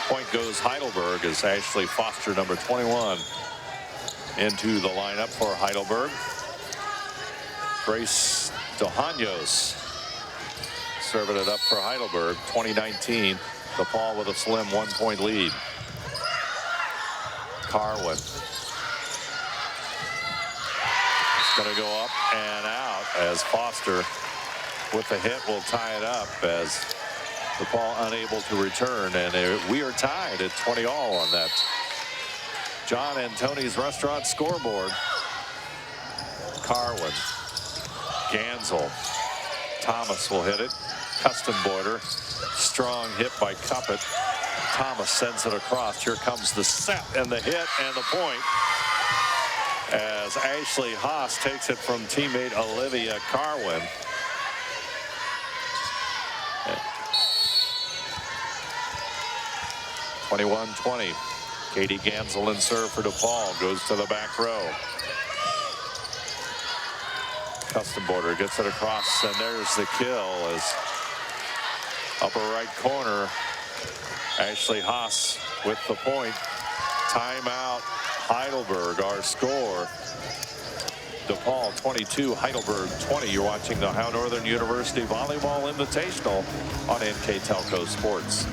Point goes Heidelberg as Ashley Foster, number 21, into the lineup for Heidelberg. Grace Dohanos serving it up for Heidelberg. 2019, DePauw with a slim 1 point lead. Carwin. Going to go up and out as Foster with the hit will tie it up as DePauw unable to return, and we are tied at 20 all on that John and Tony's Restaurant scoreboard. Carwin, Gansel, Thomas will hit it. Custenborder, strong hit by Cuppet. Thomas sends it across. Here comes the set and the hit and the point, as Ashley Haas takes it from teammate Olivia Carwin. Yeah. 21-20. Katie Gansel in serve for DePauw. Goes to the back row. Custenborder gets it across, and there's the kill as upper right corner. Ashley Haas with the point. Timeout. Heidelberg, our score. DePauw 22, Heidelberg 20. You're watching the Ohio Northern University Volleyball Invitational on NKTelco Sports.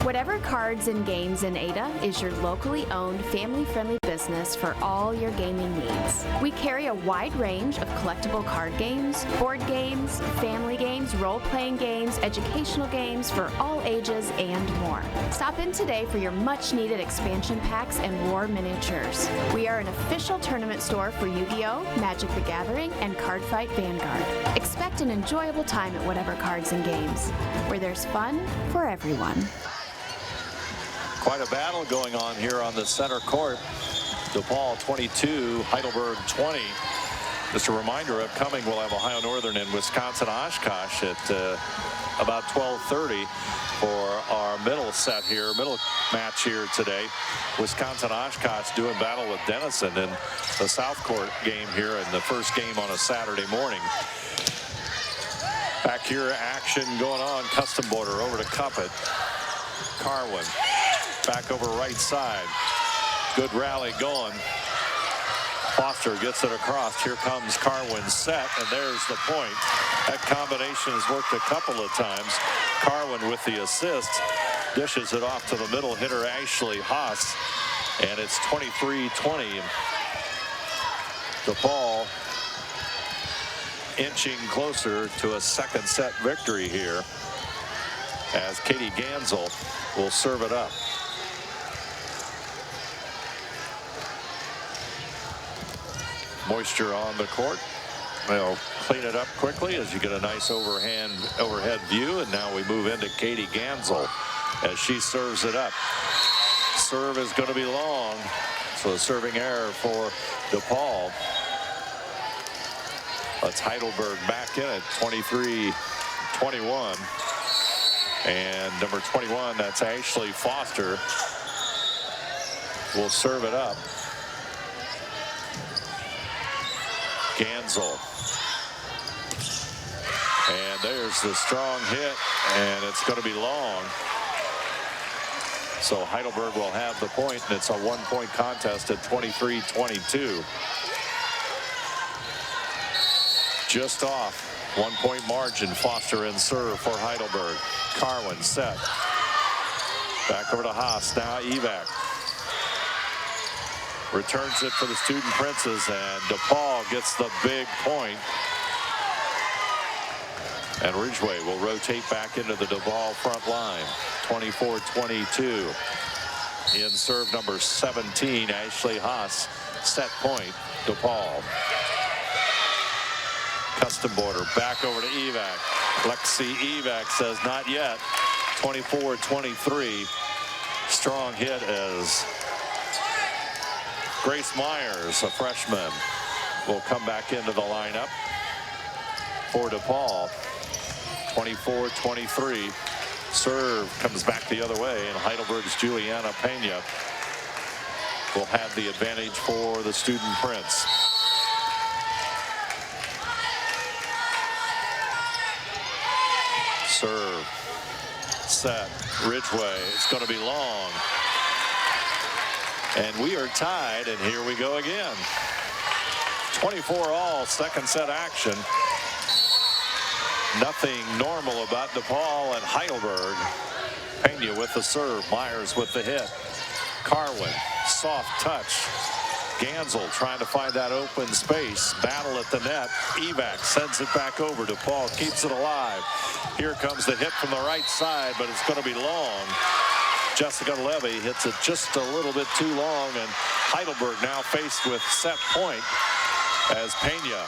Whatever Cards and Games in Ada is your locally owned, family-friendly business for all your gaming needs. We carry a wide range of collectible card games, board games, family games, role-playing games, educational games for all ages, and more. Stop in today for your much-needed expansion packs and war miniatures. We are an official tournament store for Yu-Gi-Oh!, Magic the Gathering, and Cardfight Vanguard. Expect an enjoyable time at Whatever Cards and Games, where there's fun for everyone. Quite a battle going on here on the center court. DePauw 22, Heidelberg 20. Just a reminder, upcoming we'll have Ohio Northern and Wisconsin Oshkosh at about 12:30 for our middle match here today. Wisconsin Oshkosh doing battle with Denison in the South Court game here, in the first game on a Saturday morning. Back here, action going on. Custenborder over to Cuppet. Carwin. Back over right side. Good rally going. Foster gets it across. Here comes Carwin's set, and there's the point. That combination has worked a couple of times. Carwin with the assist. Dishes it off to the middle hitter, Ashley Haas. And it's 23-20. DePauw inching closer to a second set victory here, as Katie Gansel will serve it up. Moisture on the court. They'll clean it up quickly as you get a nice overhead view. And now we move into Katie Gansel as she serves it up. Serve is going to be long, so a serving error for DePauw. That's Heidelberg back in it, 23-21. And number 21, that's Ashley Foster, will serve it up. Gansel. And there's the strong hit, and it's going to be long. So Heidelberg will have the point, and it's a one-point contest at 23-22. Just off. 1-point margin. Foster in serve for Heidelberg. Carwin set. Back over to Haas. Now Evac. Returns it for the Student Princes, and DePauw gets the big point. And Ridgway will rotate back into the DePauw front line. 24-22. In serve number 17, Ashley Haas. Set point, DePauw. Custom border back over to Evac. Lexi Evac says not yet. 24-23. Strong hit as Grace Myers, a freshman, will come back into the lineup for DePauw. 24-23. Serve comes back the other way, and Heidelberg's Juliana Pena will have the advantage for the Student Prince. Serve. Set. Ridgway. It's going to be long. And we are tied, and here we go again. 24-all, second set action. Nothing normal about DePauw and Heidelberg. Pena with the serve. Myers with the hit. Carwin, soft touch. Gansel trying to find that open space. Battle at the net. Evac sends it back over. DePauw keeps it alive. Here comes the hit from the right side, but it's going to be long. Jessica Levy hits it just a little bit too long, and Heidelberg now faced with set point as Pena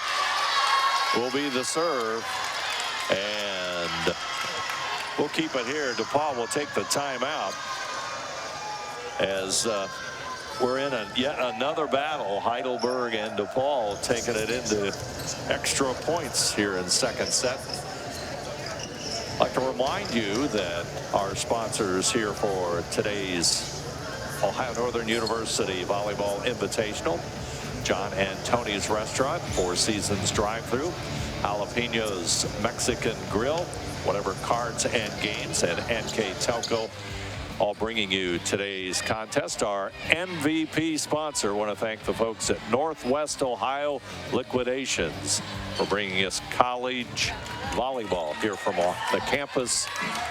will be the serve. And we'll keep it here. DePauw will take the timeout as we're in yet another battle. Heidelberg and DePauw taking it into extra points here in second set. I'd like to remind you that our sponsors here for today's Ohio Northern University Volleyball Invitational: John and Tony's Restaurant, Four Seasons drive-thru, Jalapenos Mexican Grill, whatever cards and games, and NKTelco, all bringing you today's contest. Our MVP sponsor, I want to thank the folks at Northwest Ohio Liquidations for bringing us college volleyball here from the campus,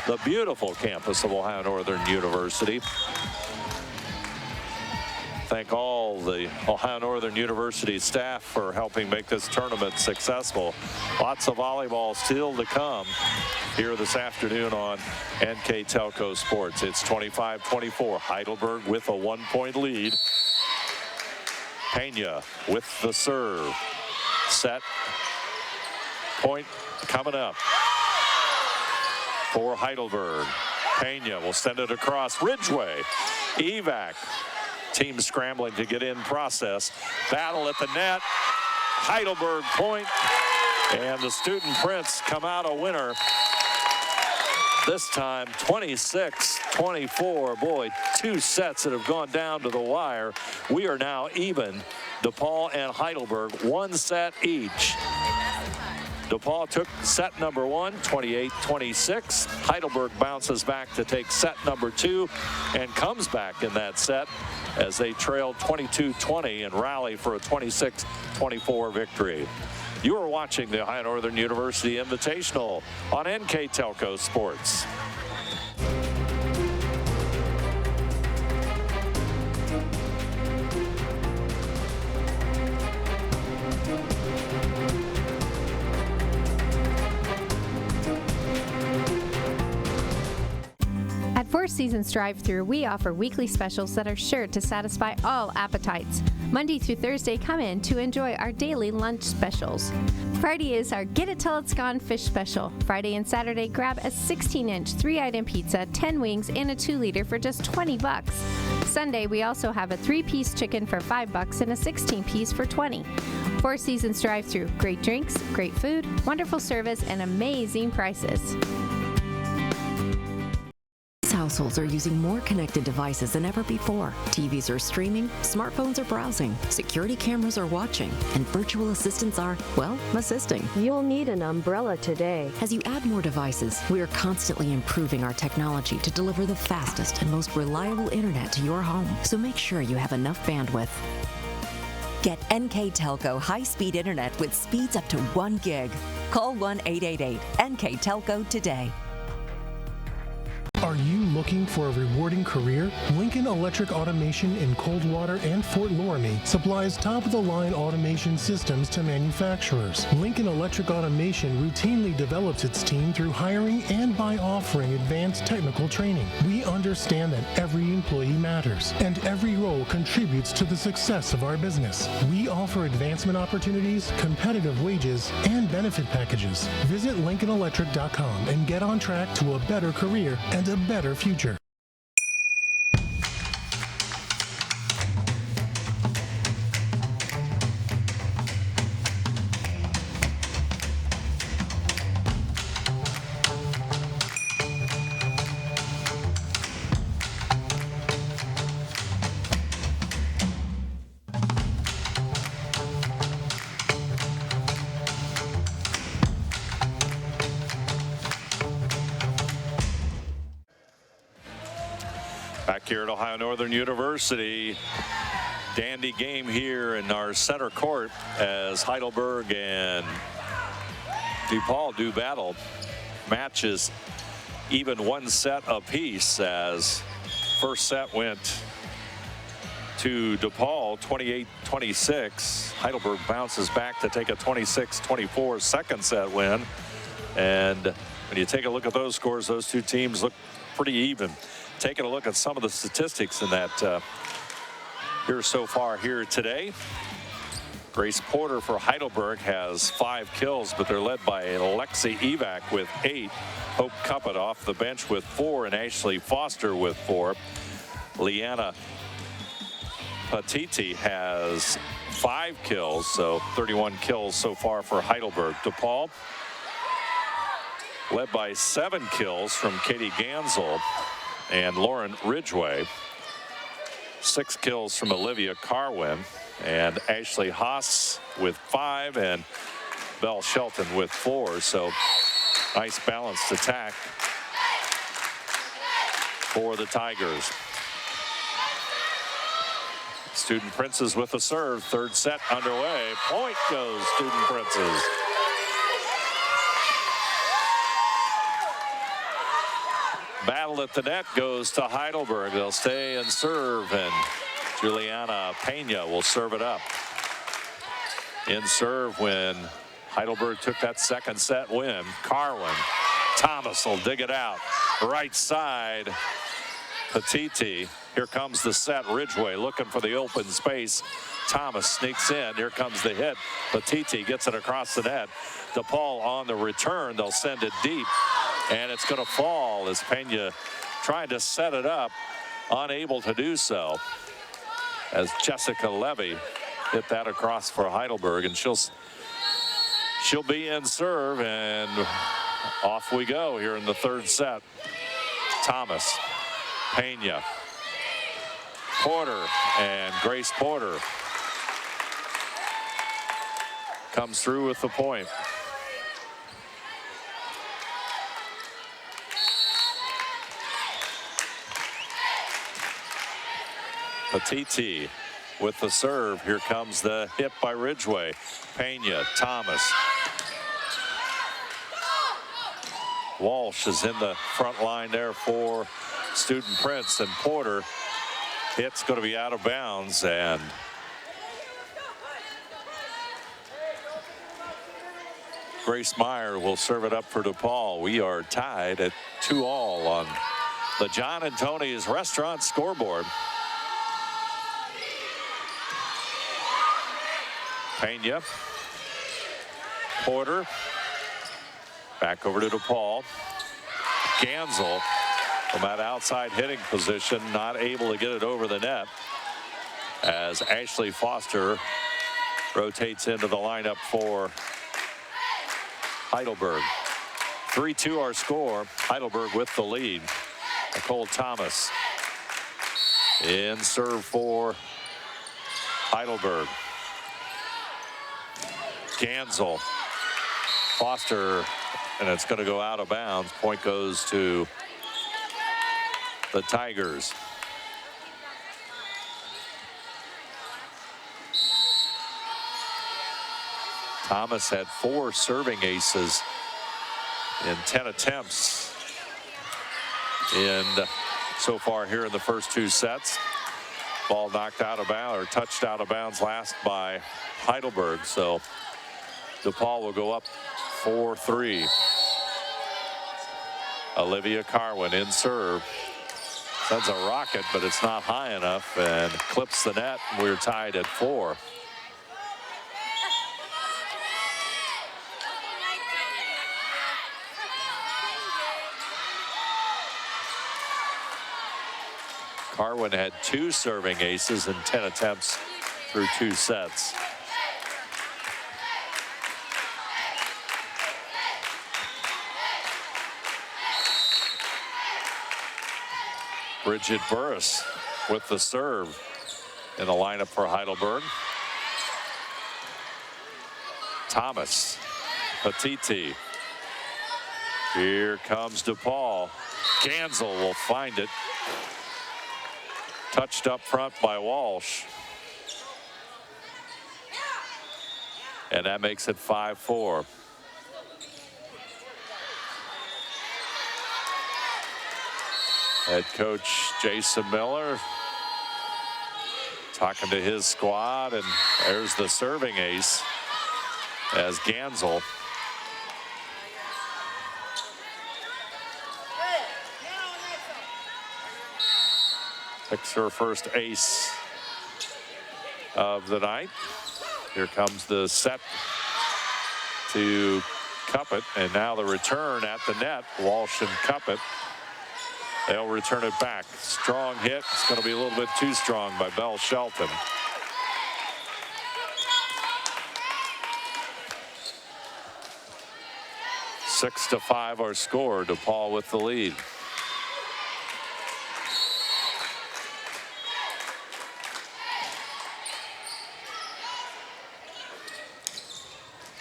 the beautiful campus of Ohio Northern University. Thank all the Ohio Northern University staff for helping make this tournament successful. Lots of volleyball still to come here this afternoon on NKTelco Sports. It's 25-24. Heidelberg with a 1-point lead. Pena with the serve. Set. Point coming up for Heidelberg. Pena will send it across. Ridgway. Evac. Team scrambling to get in process. Battle at the net. Heidelberg point. And the Student Prince come out a winner. This time 26-24. Boy, two sets that have gone down to the wire. We are now even. DePauw and Heidelberg, one set each. DePauw took set number one, 28-26. Heidelberg bounces back to take set number two and comes back in that set as they trailed 22-20 and rally for a 26-24 victory. You are watching the Ohio Northern University Invitational on NKTelco Sports. At Four Seasons Drive-Thru, we offer weekly specials that are sure to satisfy all appetites. Monday through Thursday, come in to enjoy our daily lunch specials. Friday is our Get It Till It's Gone fish special. Friday and Saturday, grab a 16-inch 3-item pizza, 10 wings, and a 2-liter for just $20. Sunday, we also have a 3-piece chicken for $5 and a 16-piece for $20. Four Seasons Drive-Thru, great drinks, great food, wonderful service, and amazing prices. How households are using more connected devices than ever before. TVs are streaming, smartphones are browsing, security cameras are watching, and virtual assistants are, well, assisting. You'll need an umbrella today. As you add more devices, we are constantly improving our technology to deliver the fastest and most reliable internet to your home. So make sure you have enough bandwidth. Get NKTelco high-speed internet with speeds up to 1 gig. Call 1-888-NKTelco today. Are you looking for a rewarding career? Lincoln Electric Automation in Coldwater and Fort Loramie supplies top-of-the-line automation systems to manufacturers. Lincoln Electric Automation routinely develops its team through hiring and by offering advanced technical training. We understand that every employee matters, and every role contributes to the success of our business. We offer advancement opportunities, competitive wages, and benefit packages. Visit LincolnElectric.com and get on track to a better career and a better future. Back here at Ohio Northern University, dandy game here in our center court as Heidelberg and DePauw do battle. Matches even 1 set apiece as first set went to DePauw 28-26. Heidelberg bounces back to take a 26-24 second set win. And when you take a look at those scores, those two teams look pretty even. Taking a look at some of the statistics in that here so far here today. Grace Porter for Heidelberg has 5 kills, but they're led by Alexi Evac with 8. Hope Cuppet off the bench with 4, and Ashley Foster with 4. Leanna Patiti has 5 kills, so 31 kills so far for Heidelberg. DePauw led by 7 kills from Katie Gansel and Lauren Ridgway. 6 kills from Olivia Carwin and Ashley Haas with 5, and Belle Shelton with 4. So nice balanced attack for the Tigers. Student Princes with the serve. Third set underway. Point goes Student Princes. Battle at the net goes to Heidelberg. They'll stay and serve, and Juliana Pena will serve it up. In serve when Heidelberg took that second set win. Carwin. Thomas will dig it out. Right side. Patiti. Here comes the set. Ridgway looking for the open space. Thomas sneaks in. Here comes the hit. Patiti gets it across the net. DePauw on the return. They'll send it deep. And it's going to fall as Pena trying to set it up, unable to do so. As Jessica Levy hit that across for Heidelberg, and she'll be in serve, and off we go here in the third set. Thomas, Pena, Porter, and Grace Porter comes through with the point. Patiti with the serve. Here comes the hit by Ridgway. Pena, Thomas. Walsh is in the front line there for Student Prince, and Porter. Hit's going to be out of bounds, and Grace Meyer will serve it up for DePauw. We are tied at 2-all on the John and Tony's Restaurant scoreboard. Pena, Porter, back over to DePauw. Gansel from that outside hitting position, not able to get it over the net as Ashley Foster rotates into the lineup for Heidelberg. 3-2 our score. Heidelberg with the lead. Nicole Thomas in serve for Heidelberg. Gansel, Foster, and it's going to go out of bounds. Point goes to the Tigers. Thomas had 4 serving aces in 10 attempts so far here in the first 2 sets. Ball knocked out of bounds, or touched out of bounds last by Heidelberg. So DePauw will go up 4-3. Olivia Carwin in serve. Sends a rocket, but it's not high enough and clips the net. We're tied at 4. Carwin had 2 serving aces in 10 attempts through 2 sets. Bridget Burris with the serve in the lineup for Heidelberg. Thomas, Petiti. Here comes DePauw. Gansel will find it. Touched up front by Walsh. And that makes it 5-4. Head coach Jason Miller talking to his squad, and there's the serving ace as Gansel picks her first ace of the night. Here comes the set to Cuppet, and now the return at the net. Walsh and Cuppet. They'll return it back. Strong hit. It's going to be a little bit too strong by Belle Shelton. Six to 5 our score. DePauw with the lead.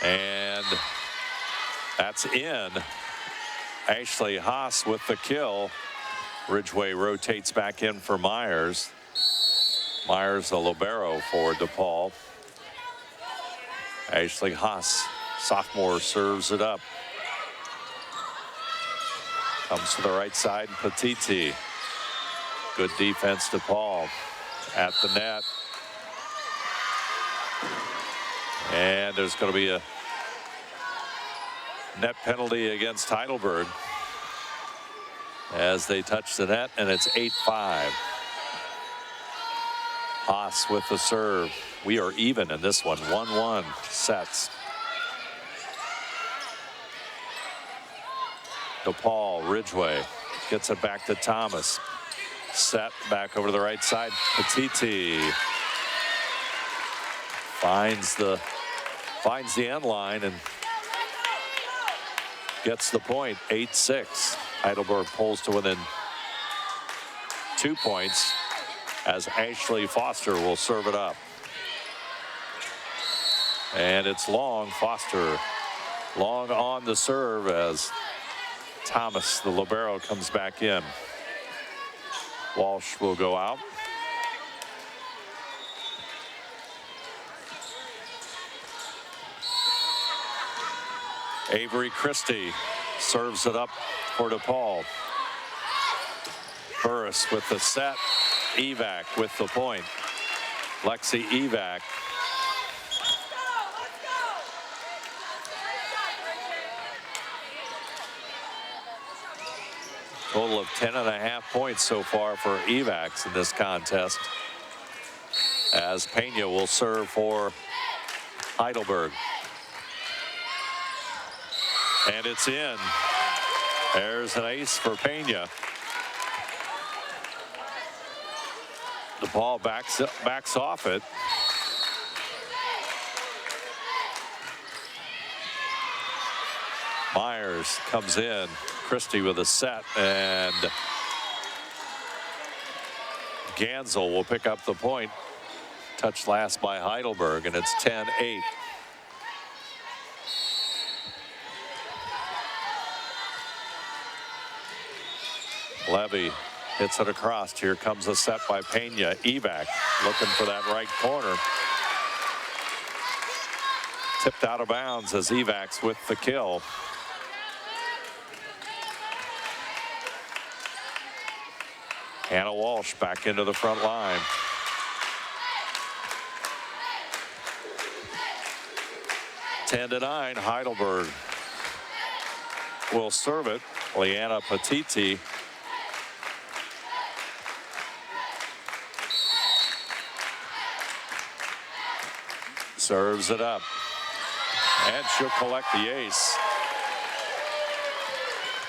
And that's in. Ashley Haas with the kill. Ridgway rotates back in for Myers. Myers, the libero for DePauw. Ashley Haas, sophomore, serves it up. Comes to the right side, Petiti. Good defense, DePauw at the net. And there's going to be a net penalty against Heidelberg as they touch the net, and it's 8-5. Haas with the serve. We are even in this one, 1-1 sets. DePauw, Ridgway gets it back to Thomas. Set back over to the right side. Petiti finds the end line and gets the point. 8-6. Heidelberg pulls to within 2 points as Ashley Foster will serve it up. And it's long. Foster long on the serve as Thomas, the libero, comes back in. Walsh will go out. Avery Christie serves it up for DePauw. Burris with the set. Evac with the point. Lexi Evac. Total of 10.5 points so far for Evacs in this contest, as Pena will serve for Heidelberg. And it's in. There's an ace for Pena. DePauw backs off it. Myers comes in. Christie with a set, and Gansel will pick up the point. Touched last by Heidelberg, and it's 10-8. Levy hits it across. Here comes a set by Pena. Evac looking for that right corner. Tipped out of bounds as Evac's with the kill. Hannah Walsh back into the front line. Ten to 9, Heidelberg will serve it. Leanna Petiti serves it up, and she'll collect the ace.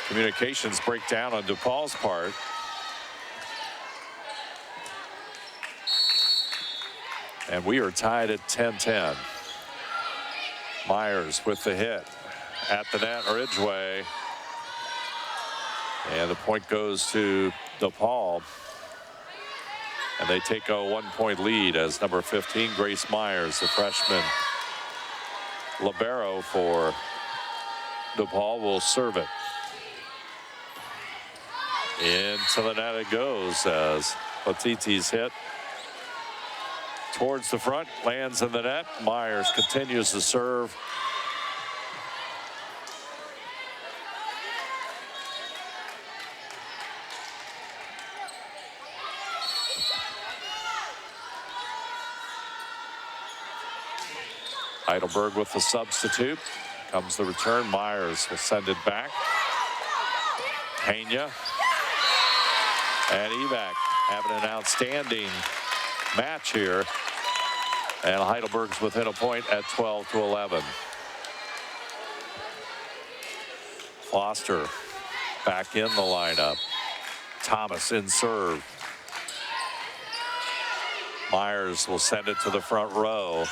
Communications break down on DePauw's part. And we are tied at 10-10. Myers with the hit at the net. Ridgway, and the point goes to DePauw, and they take a 1-point lead as number 15 Grace Myers, the freshman libero for DePauw, will serve it. Into the net it goes as Petiti's hit towards the front, lands in the net. Myers continues to serve. Heidelberg with the substitute. Comes the return. Myers will send it back. Pena and Evac having an outstanding match here. And Heidelberg's within a point at 12-11. Foster back in the lineup. Thomas in serve. Myers will send it to the front row.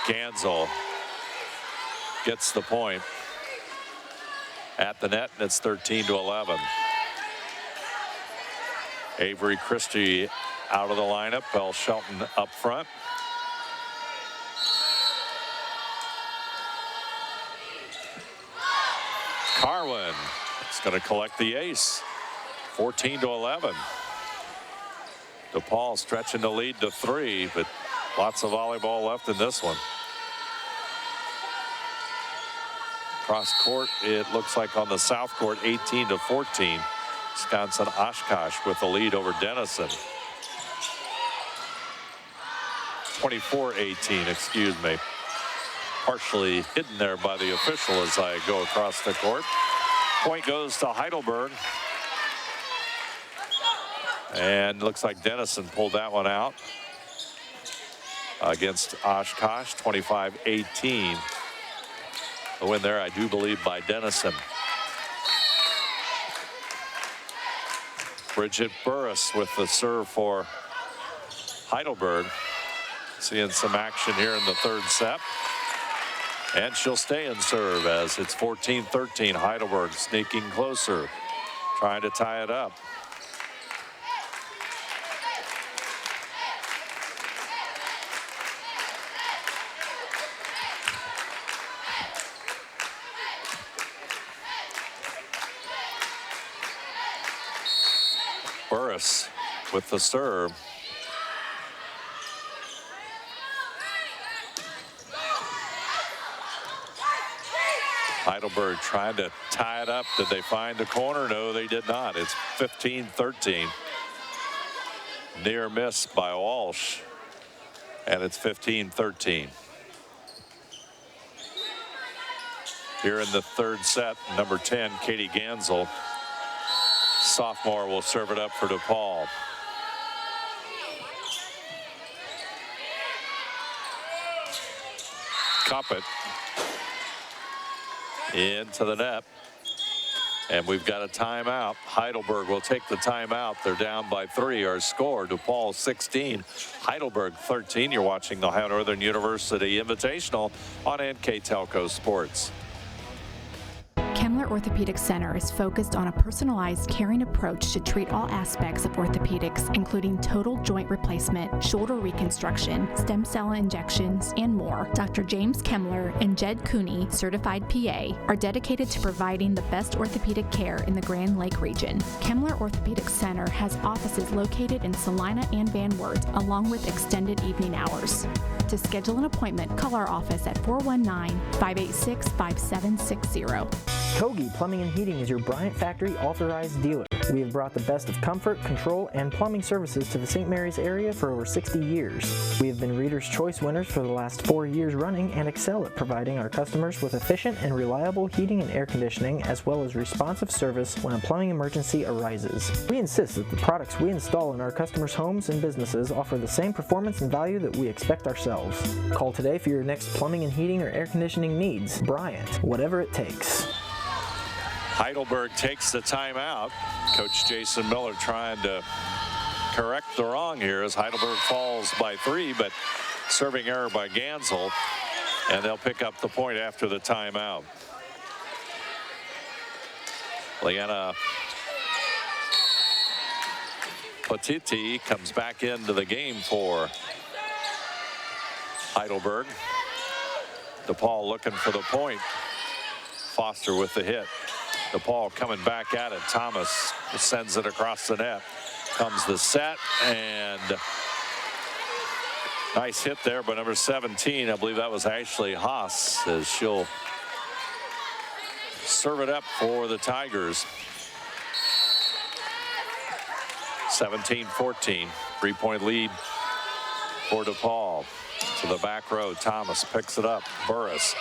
Gansel gets the point at the net, and it's 13-11. Avery Christie out of the lineup. Belle Shelton up front. Carwin is going to collect the ace. 14-11. DePauw stretching the lead to 3, but lots of volleyball left in this one. Cross court, it looks like on the south court, 18-14. Wisconsin Oshkosh with the lead over Denison. 24-18, excuse me. Partially hidden there by the official as I go across the court. Point goes to Heidelberg. And looks like Denison pulled that one out against Oshkosh, 25-18. The win there, I do believe, by Denison. Bridget Burris with the serve for Heidelberg. Seeing some action here in the third set. And she'll stay in serve as it's 14-13. Heidelberg sneaking closer, trying to tie it up. Burris with the serve. Heidelberg trying to tie it up. Did they find the corner? No, they did not. It's 15-13. Near miss by Walsh. And it's 15-13. Here in the third set, number 10, Katie Gansel, sophomore, will serve it up for DePauw. Cuppet into the net, and we've got a timeout. Heidelberg will take the timeout. They're down by 3. Our score, DePauw 16, Heidelberg 13. You're watching the Ohio Northern University Invitational on NKTelco Sports. Kenwood Kemmler Orthopedic Center is focused on a personalized, caring approach to treat all aspects of orthopedics, including total joint replacement, shoulder reconstruction, stem cell injections, and more. Dr. James Kemmler and Jed Cooney, certified PA, are dedicated to providing the best orthopedic care in the Grand Lake region. Kemmler Orthopedic Center has offices located in Salina and Van Wert, along with extended evening hours. To schedule an appointment, call our office at 419-586-5760. Kogi Plumbing and Heating is your Bryant Factory authorized dealer. We have brought the best of comfort, control, and plumbing services to the St. Mary's area for over 60 years. We have been Reader's Choice winners for the last 4 years running and excel at providing our customers with efficient and reliable heating and air conditioning, as well as responsive service when a plumbing emergency arises. We insist that the products we install in our customers' homes and businesses offer the same performance and value that we expect ourselves. Call today for your next plumbing and heating or air conditioning needs. Bryant, whatever it takes. Heidelberg takes the timeout. Coach Jason Miller trying to correct the wrong here as Heidelberg falls by 3, but serving error by Gansel, and they'll pick up the point after the timeout. Leanna Potiti comes back into the game for Heidelberg. DePauw looking for the point. Foster with the hit. DePauw coming back at it. Thomas sends it across the net. Comes the set, and nice hit there by number 17. I believe that was Ashley Haas, as she'll serve it up for the Tigers. 17-14, 3-point lead for DePauw. To the back row, Thomas picks it up. Burris.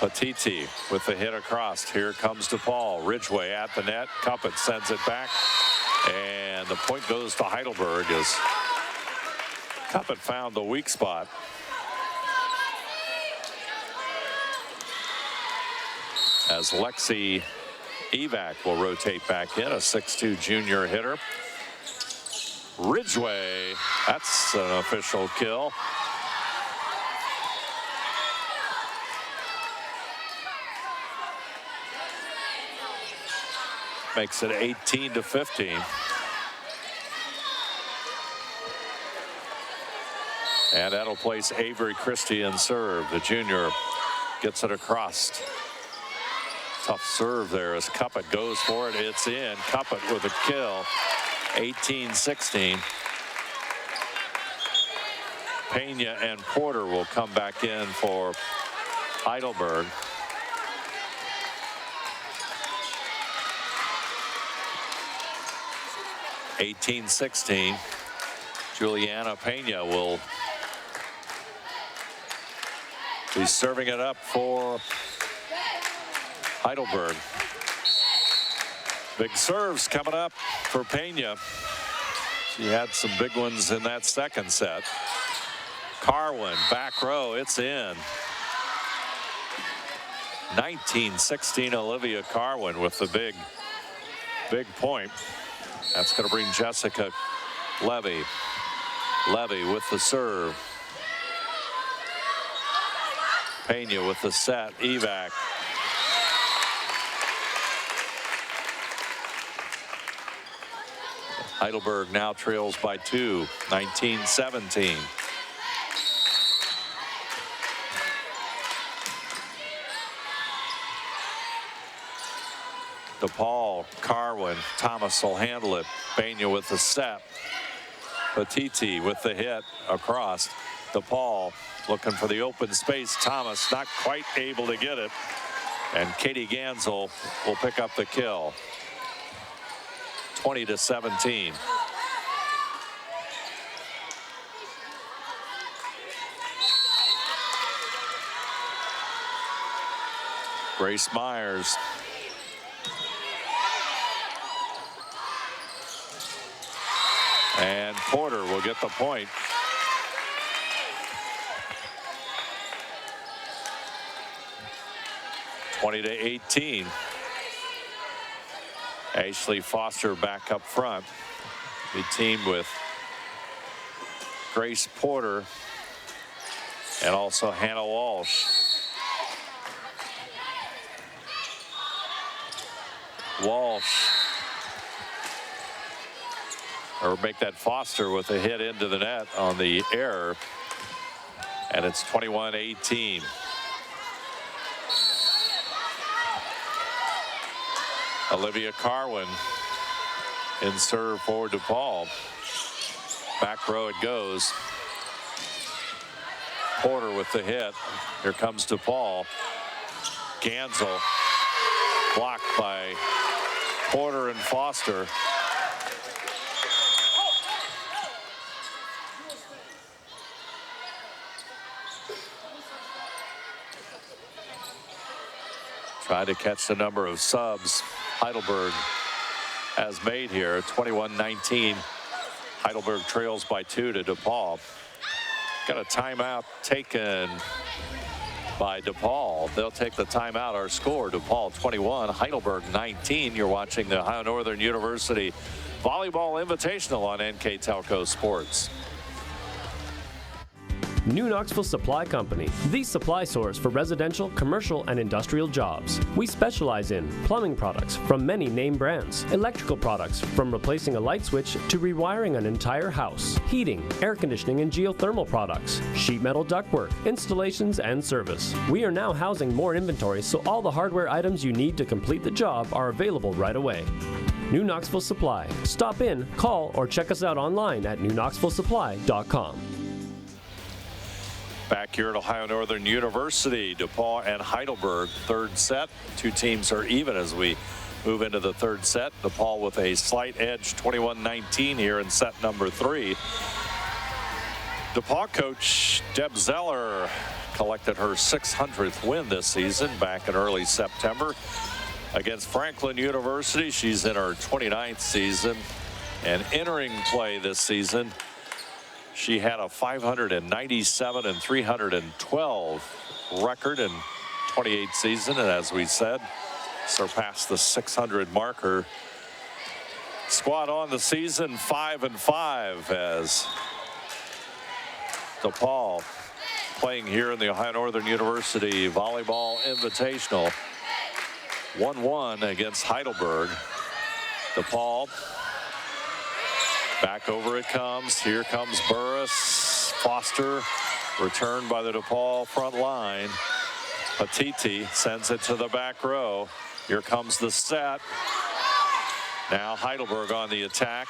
Patiti with the hit across. Here comes DePauw. Ridgway at the net. Cuppett sends it back. And the point goes to Heidelberg as Cuppett found the weak spot. As Lexi Evac will rotate back in, a 6'2" junior hitter. Ridgway, that's an official kill. Makes it 18-15. And that'll place Avery Christie in serve. The junior gets it across. Tough serve there as Cuppett goes for it. It's in. Cuppett with a kill. 18-16. Pena and Porter will come back in for Heidelberg. (18-16). Juliana Pena will be serving it up for Heidelberg. Big serves coming up for Pena. She had some big ones in that second set. Carwin, back row, it's in. 19-16, Olivia Carwin with the big point. That's going to bring Jessica Levy. Levy with the serve. Pena with the set. Evac. Heidelberg now trails by 2, 19-17. DePauw, Carwin, Thomas will handle it. Pena with the set. Patiti with the hit across. DePauw looking for the open space. Thomas not quite able to get it. And Katie Gansel will pick up the kill. 20-17. Grace Myers. And Porter will get the point. (20-18). Ashley Foster back up front. The team with Grace Porter and also Hannah Walsh. Walsh. Or make that Foster with a hit into the net on the error. And it's 21-18. Olivia Carwin in serve for DePauw. Back row it goes. Porter with the hit. Here comes DePauw. Gansel blocked by Porter and Foster. Tried to catch the number of subs Heidelberg has made here. 21-19. Heidelberg trails by 2 to DePauw. Got a timeout taken by DePauw. They'll take the timeout. Our score, DePauw 21, Heidelberg 19. You're watching the Ohio Northern University Volleyball Invitational on NKTelco Sports. New Knoxville Supply Company, the supply source for residential, commercial, and industrial jobs. We specialize in plumbing products from many name brands, electrical products from replacing a light switch to rewiring an entire house, heating, air conditioning, and geothermal products, sheet metal ductwork, installations, and service. We are now housing more inventory, so all the hardware items you need to complete the job are available right away. New Knoxville Supply. Stop in, call, or check us out online at newknoxvillesupply.com. Back here at Ohio Northern University, DePauw and Heidelberg, third set. Two teams are even as we move into the third set. DePauw with a slight edge, 21-19 here in set number 3. DePauw coach Deb Zeller collected her 600th win this season back in early September against Franklin University. She's in her 29th season, and entering play this season, she had a 597 and 312 record in 28th season, and as we said, surpassed the 600 marker. Squad on the season 5-5 as DePauw playing here in the Ohio Northern University Volleyball Invitational. 1-1 against Heidelberg. DePauw. Back over it comes. Here comes Burris. Foster returned by the DePauw front line. Patiti sends it to the back row. Here comes the set. Now Heidelberg on the attack.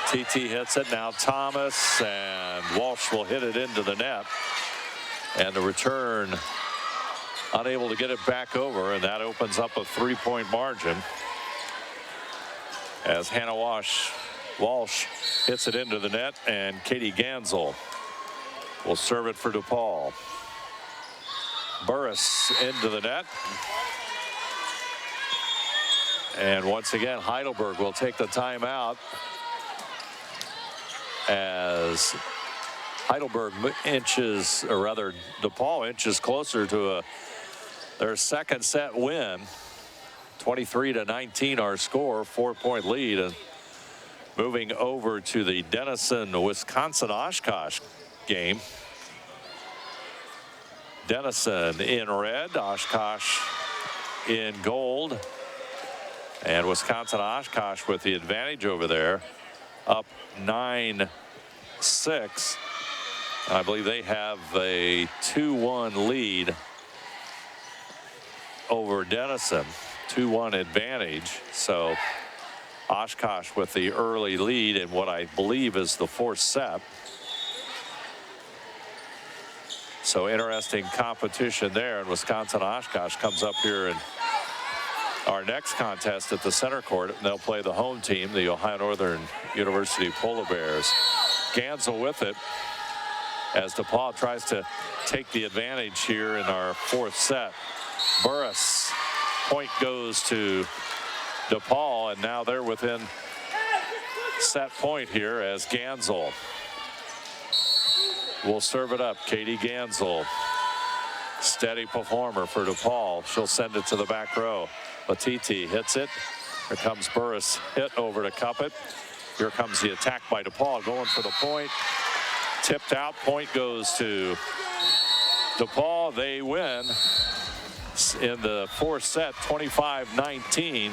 TT hits it. Now Thomas, and Walsh will hit it into the net. And the return unable to get it back over, and that opens up a 3-point margin as Hannah Walsh hits it into the net, and Katie Gansel will serve it for DePauw. Burris into the net. And once again, Heidelberg will take the timeout as Heidelberg inches, or rather DePauw inches closer to their second set win. 23-19 our score, 4-point lead. And moving over to the Denison-Wisconsin-Oshkosh game. Denison in red, Oshkosh in gold. And Wisconsin-Oshkosh with the advantage over there, up 9-6. I believe they have a 2-1 lead over Denison, 2-1 advantage. So Oshkosh with the early lead in what I believe is the fourth set. So interesting competition there, and Wisconsin-Oshkosh comes up here in our next contest at the center court, and they'll play the home team, the Ohio Northern University Polar Bears. Gansel with it as DePauw tries to take the advantage here in our fourth set. Burris, point goes to DePauw, and now they're within set point here as Gansel will serve it up. Katie Gansel, steady performer for DePauw. She'll send it to the back row. Patiti hits it. Here comes Burris, hit over to cup it. Here comes the attack by DePauw, going for the point. Tipped out, point goes to DePauw. They win points in the fourth set, 25-19.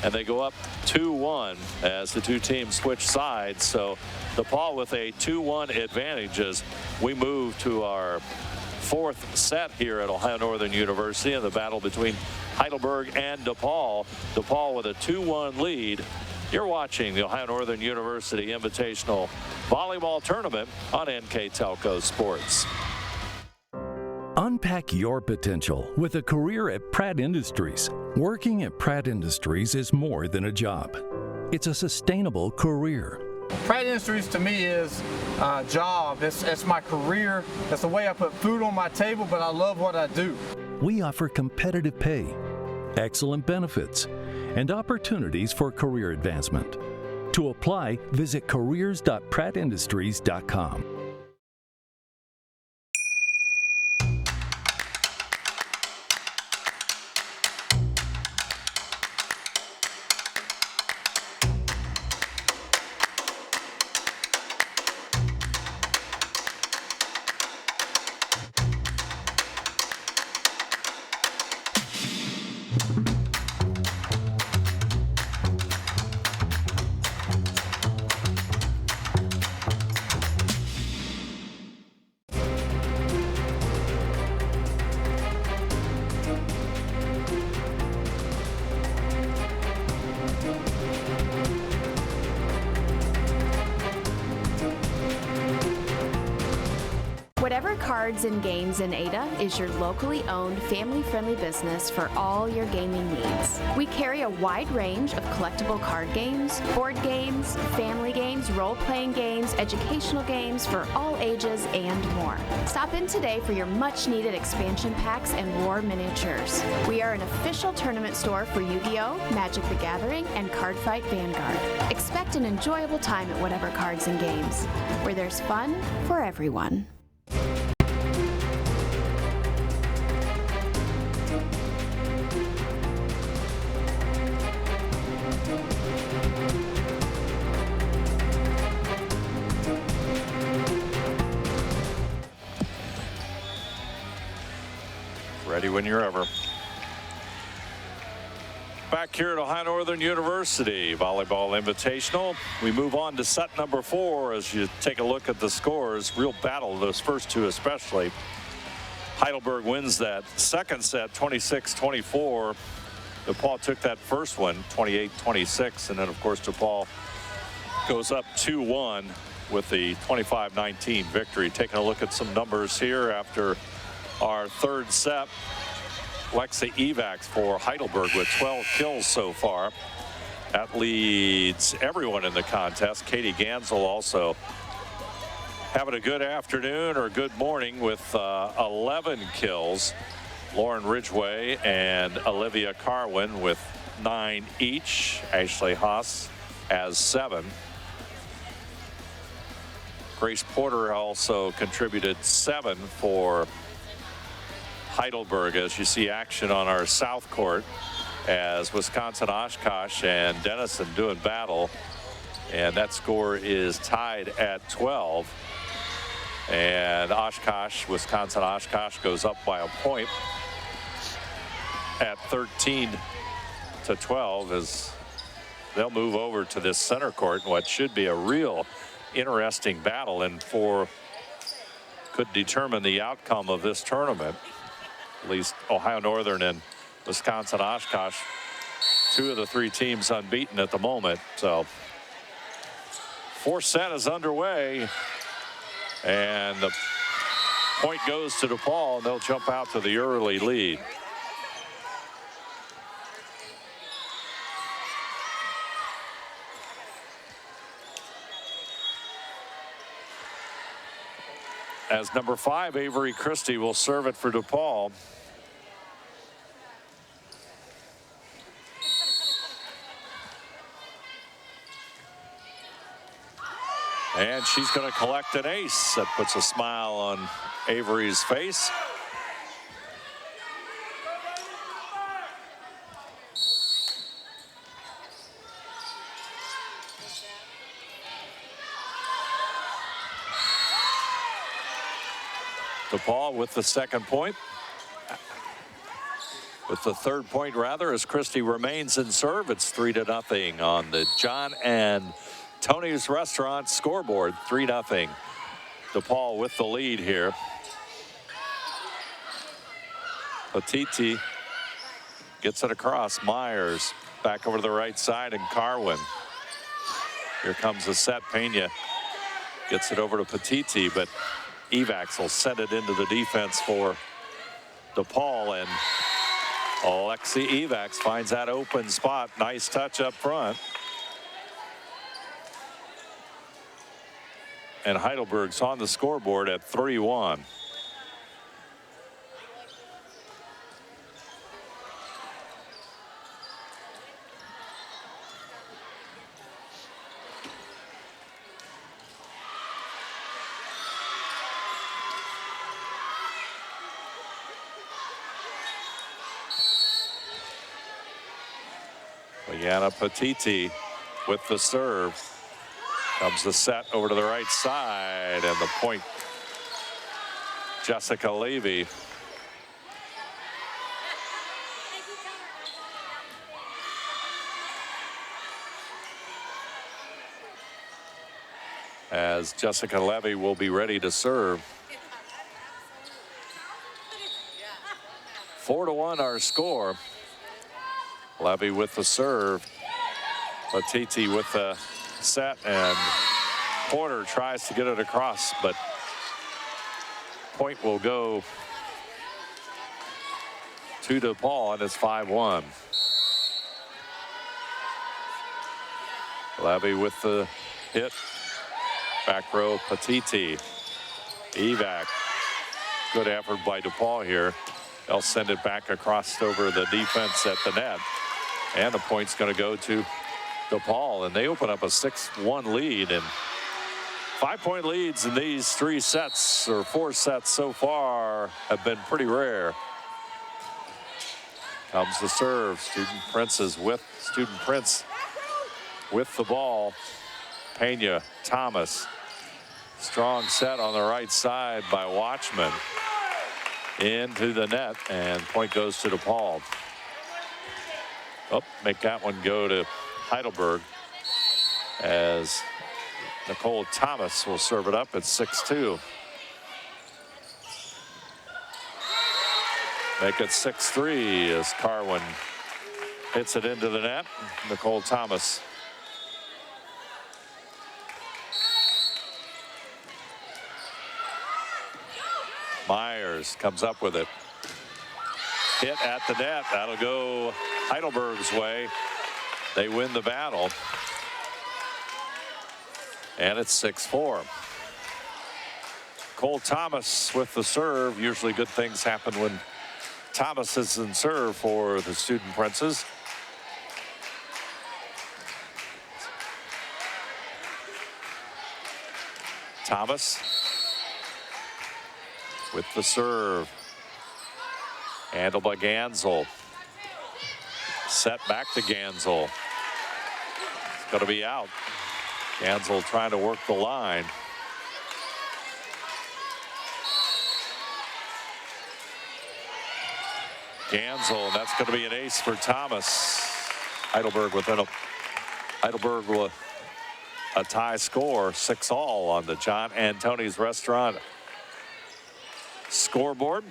And they go up 2-1 as the two teams switch sides. So DePauw with a 2-1 advantage as we move to our fourth set here at Ohio Northern University in the battle between Heidelberg and DePauw. DePauw with a 2-1 lead. You're watching the Ohio Northern University Invitational Volleyball Tournament on NKTelco Sports. Unpack your potential with a career at Pratt Industries. Working at Pratt Industries is more than a job. It's a sustainable career. Pratt Industries to me is a job. It's my career. It's the way I put food on my table, but I love what I do. We offer competitive pay, excellent benefits, and opportunities for career advancement. To apply, visit careers.prattindustries.com. Whatever Cards and Games in Ada is your locally owned, family-friendly business for all your gaming needs. We carry a wide range of collectible card games, board games, family games, role-playing games, educational games for all ages, and more. Stop in today for your much-needed expansion packs and war miniatures. We are an official tournament store for Yu-Gi-Oh!, Magic the Gathering, and Cardfight Vanguard. Expect an enjoyable time at Whatever Cards and Games, where there's fun for everyone. Ready when you're ever. Back here at Ohio Northern University Volleyball Invitational. We move on to set number 4 as you take a look at the scores. Real battle, those first two especially. Heidelberg wins that second set 26-24. DePauw took that first one 28-26, and then of course DePauw goes up 2-1 with the 25-19 victory. Taking a look at some numbers here after our third set. Lexa Evacs for Heidelberg with 12 kills so far. That leads everyone in the contest. Katie Gansel also having a good afternoon or good morning with 11 kills. Lauren Ridgway and Olivia Carwin with 9 each. Ashley Haas has 7. Grace Porter also contributed 7 for Heidelberg, as you see action on our south court as Wisconsin Oshkosh and Denison doing battle, and that score is tied at 12. And Wisconsin Oshkosh goes up by a point at 13-12 as they'll move over to this center court in what should be a real interesting battle and could determine the outcome of this tournament. At least Ohio Northern and Wisconsin Oshkosh, 2 of the 3 teams unbeaten at the moment. So fourth set is underway, and the point goes to DePauw, and they'll jump out to the early lead. As number 5, Avery Christie will serve it for DePauw. And she's going to collect an ace. That puts a smile on Avery's face. DePauw with the second point. With the third point, rather, as Christie remains in serve. It's 3-0 on the John and Tony's Restaurant scoreboard. 3-0. DePauw with the lead here. Patiti gets it across. Myers back over to the right side, and Carwin. Here comes the set. Pena gets it over to Patiti, but Evax will send it into the defense for DePauw, and Alexi Evax finds that open spot. Nice touch up front. And Heidelberg's on the scoreboard at 3-1. Liana Patiti with the serve. Comes the set over to the right side, and the point, Jessica Levy. As Jessica Levy will be ready to serve. 4-1 our score. Levy with the serve. Patiti with the set, and Porter tries to get it across, but point will go to DePauw, and it's 5-1. Levy with the hit. Back row, Patiti. Evac. Good effort by DePauw here. They'll send it back across over the defense at the net. And the point's going to go to DePauw, and they open up a 6-1 lead. And 5-point leads in these 3 sets or 4 sets so far have been pretty rare. Comes the serve. Student Prince with the ball. Pena, Thomas. Strong set on the right side by Watchman. Into the net, and point goes to DePauw. Oh, make that one go to Heidelberg, as Nicole Thomas will serve it up at 6-2. Make it 6-3 as Carwin hits it into the net. Nicole Thomas. Myers comes up with it. Hit at the net. That'll go Heidelberg's way. They win the battle. And it's 6-4. Cole Thomas with the serve. Usually good things happen when Thomas is in serve for the Student Princes. Thomas with the serve. Handled by Gansel. Set back to Gansel. It's going to be out. Gansel trying to work the line. Gansel, and that's going to be an ace for Thomas. Heidelberg with a tie score, 6-all on the John and Tony's Restaurant scoreboard.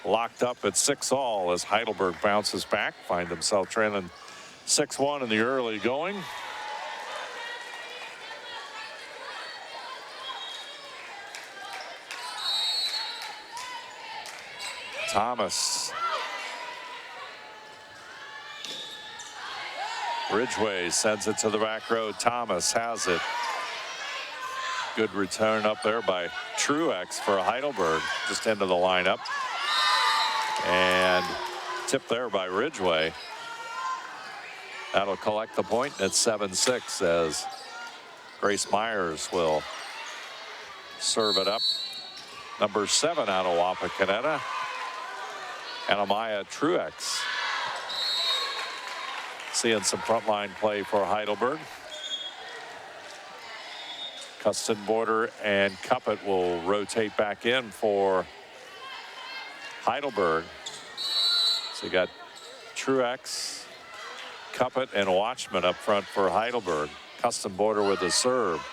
Locked up at 6-all as Heidelberg bounces back, find themselves trailing 6-1 in the early going. Thomas. Ridgway sends it to the back row. Thomas has it. Good return up there by Truex for Heidelberg, just into the lineup. And tipped there by Ridgway. That'll collect the point at 7-6 as Grace Myers will serve it up. Number 7 out of Wapakoneta, Anamaya Truex. Seeing some frontline play for Heidelberg. Custon Border and Cuppet will rotate back in for Heidelberg. So you got Truex, Cuppet, and Watchman up front for Heidelberg. Custom Border with the serve.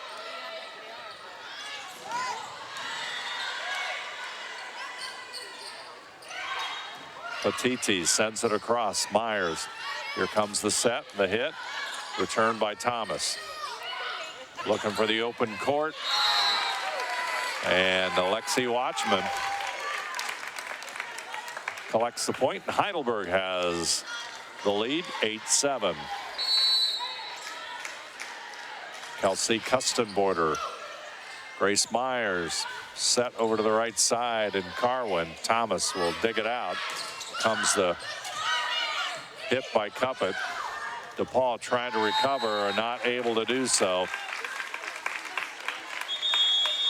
Patiti sends it across. Myers. Here comes the set, the hit. Returned by Thomas. Looking for the open court. And Alexi Watchman collects the point. Heidelberg has the lead, 8-7. Kelsey Custom Border. Grace Myers set over to the right side, and Carwin. Thomas will dig it out. Comes the hit by Cuppet. DePauw trying to recover, not able to do so.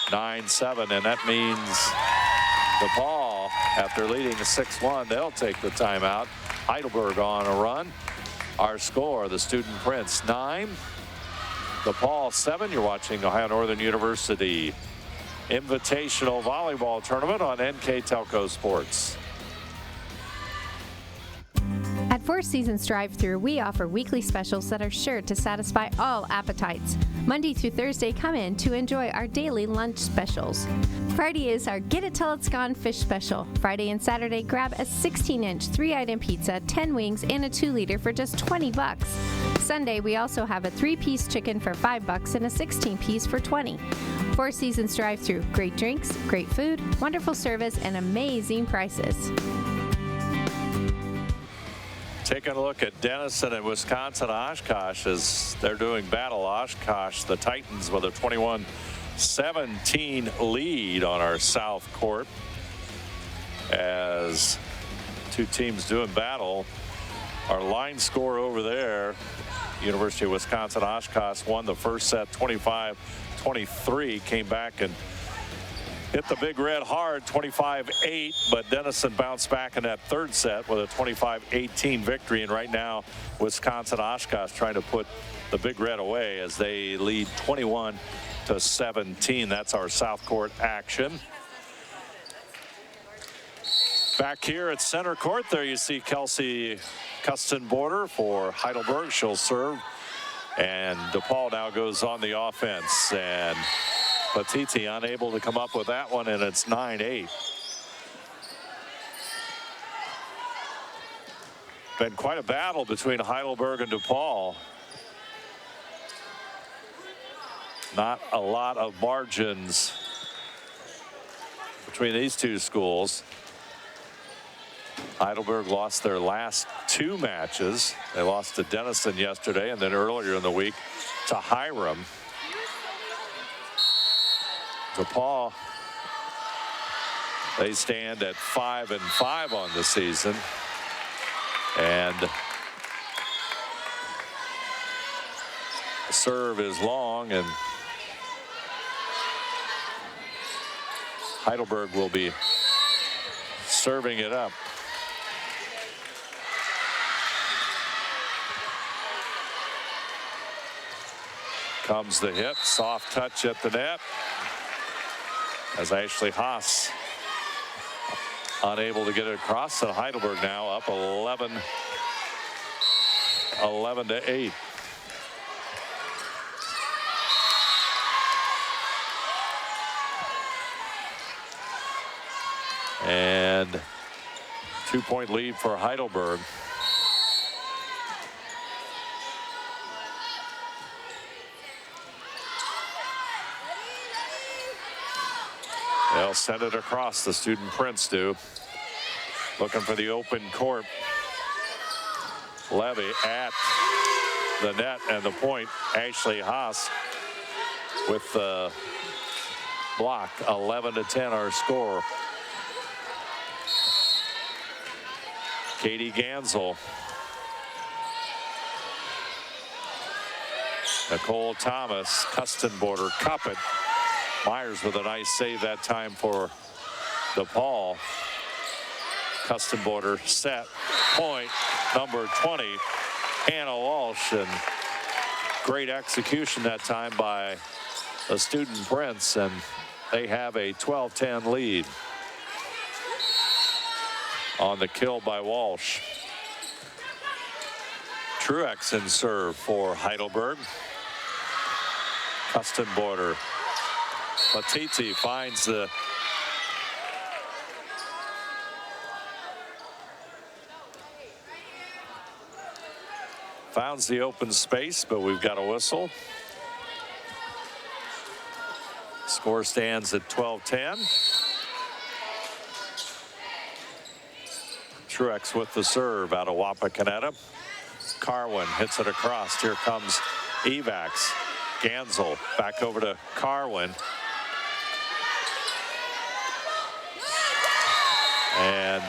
9-7, and that means DePauw, after leading 6-1, they'll take the timeout. Heidelberg on a run. Our score, the Student Prince 9, DePauw 7. You're watching Ohio Northern University Invitational Volleyball Tournament on NKTelco Sports. At Four Seasons Drive-Thru, we offer weekly specials that are sure to satisfy all appetites. Monday through Thursday, come in to enjoy our daily lunch specials. Friday is our Get It Till It's Gone fish special. Friday and Saturday, grab a 16-inch 3-item pizza, 10 wings, and a 2-liter for just $20. Sunday, we also have a 3-piece chicken for $5 and a 16-piece for $20. Four Seasons Drive-Thru, great drinks, great food, wonderful service, and amazing prices. Taking a look at Denison and Wisconsin Oshkosh as they're doing battle. Oshkosh, the Titans, with a 21-17 lead on our south court as two teams doing battle. Our line score over there, University of Wisconsin Oshkosh won the first set 25-23, came back and hit the Big Red hard, 25-8, but Denison bounced back in that third set with a 25-18 victory. And right now, Wisconsin Oshkosh trying to put the Big Red away as they lead 21-17. That's our South Court action. Back here at center court, there you see Kelsey Custom Border for Heidelberg. She'll serve, and DePauw now goes on the offense, and Patiti unable to come up with that one, and it's 9-8. Been quite a battle between Heidelberg and DePauw. Not a lot of margins between these two schools. Heidelberg lost their last 2 matches. They lost to Denison yesterday, and then earlier in the week to Hiram. DePauw, they stand at 5-5 on the season, and the serve is long, and Heidelberg will be serving it up. Comes the hit, soft touch at the net, as Ashley Haas unable to get it across. So Heidelberg now up 11-8. And 2-point lead for Heidelberg. They'll send it across, the Student Prince do. Looking for the open court. Levy at the net and the point. Ashley Haas with the block. 11-10 our score. Katie Gansel. Nicole Thomas, Custom Border, Cuppet. Myers with a nice save that time for DePauw. Custom Border set, point number 20, Hannah Walsh, and great execution that time by the Student Prince, and they have a 12-10 lead. on the kill by Walsh. Truex in serve for Heidelberg. Kustenborder. Patiti finds the open space, but we've got a whistle. Score stands at 12-10. Truex with the serve out of Wapakoneta. Carwin hits it across. Here comes Evax. Gansel back over to Carwin. And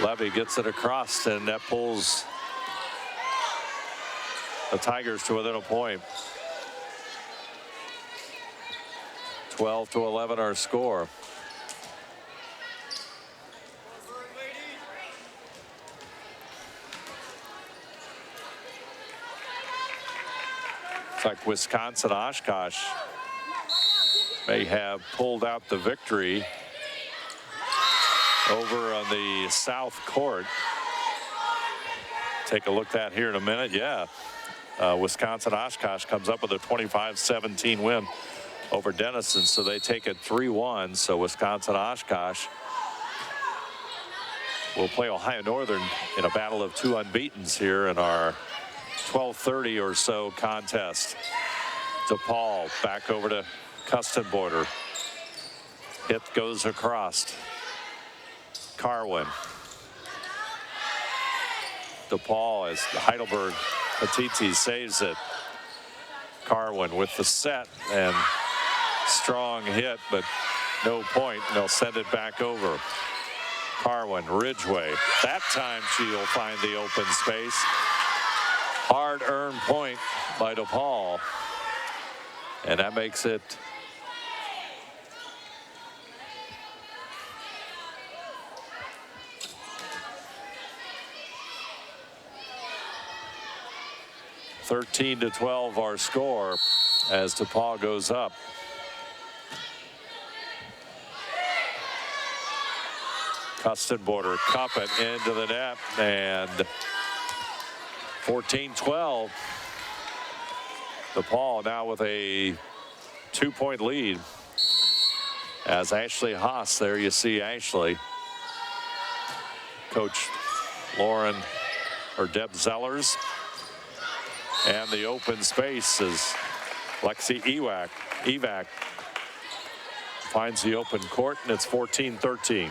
Levy gets it across, and that pulls the Tigers to within a point. 12-11 our score. It's like Wisconsin Oshkosh may have pulled out the victory over on the south court. Take a look at that here in a minute. Yeah, Wisconsin Oshkosh comes up with a 25-17 win over Denison, so they take it 3-1. So Wisconsin Oshkosh will play Ohio Northern in a battle of two unbeatens here in our 12:30 or so contest. DePauw back over to Kustenborder. Hit goes across. Carwin. DePauw as Heidelberg. Patiti saves it. Carwin with the set, and strong hit, but no point. And they'll send it back over. Carwin, Ridgway. That time she'll find the open space. Hard-earned point by DePauw. And that makes it (13-12) our score as DePauw goes up. Kustenborder, cup it into the net, and 14-12. DePauw now with a 2-point lead. As Ashley Haas, there you see Ashley. Coach Lauren, or Deb Zellers. And the open space is Lexi Evac finds the open court, and it's 14-13.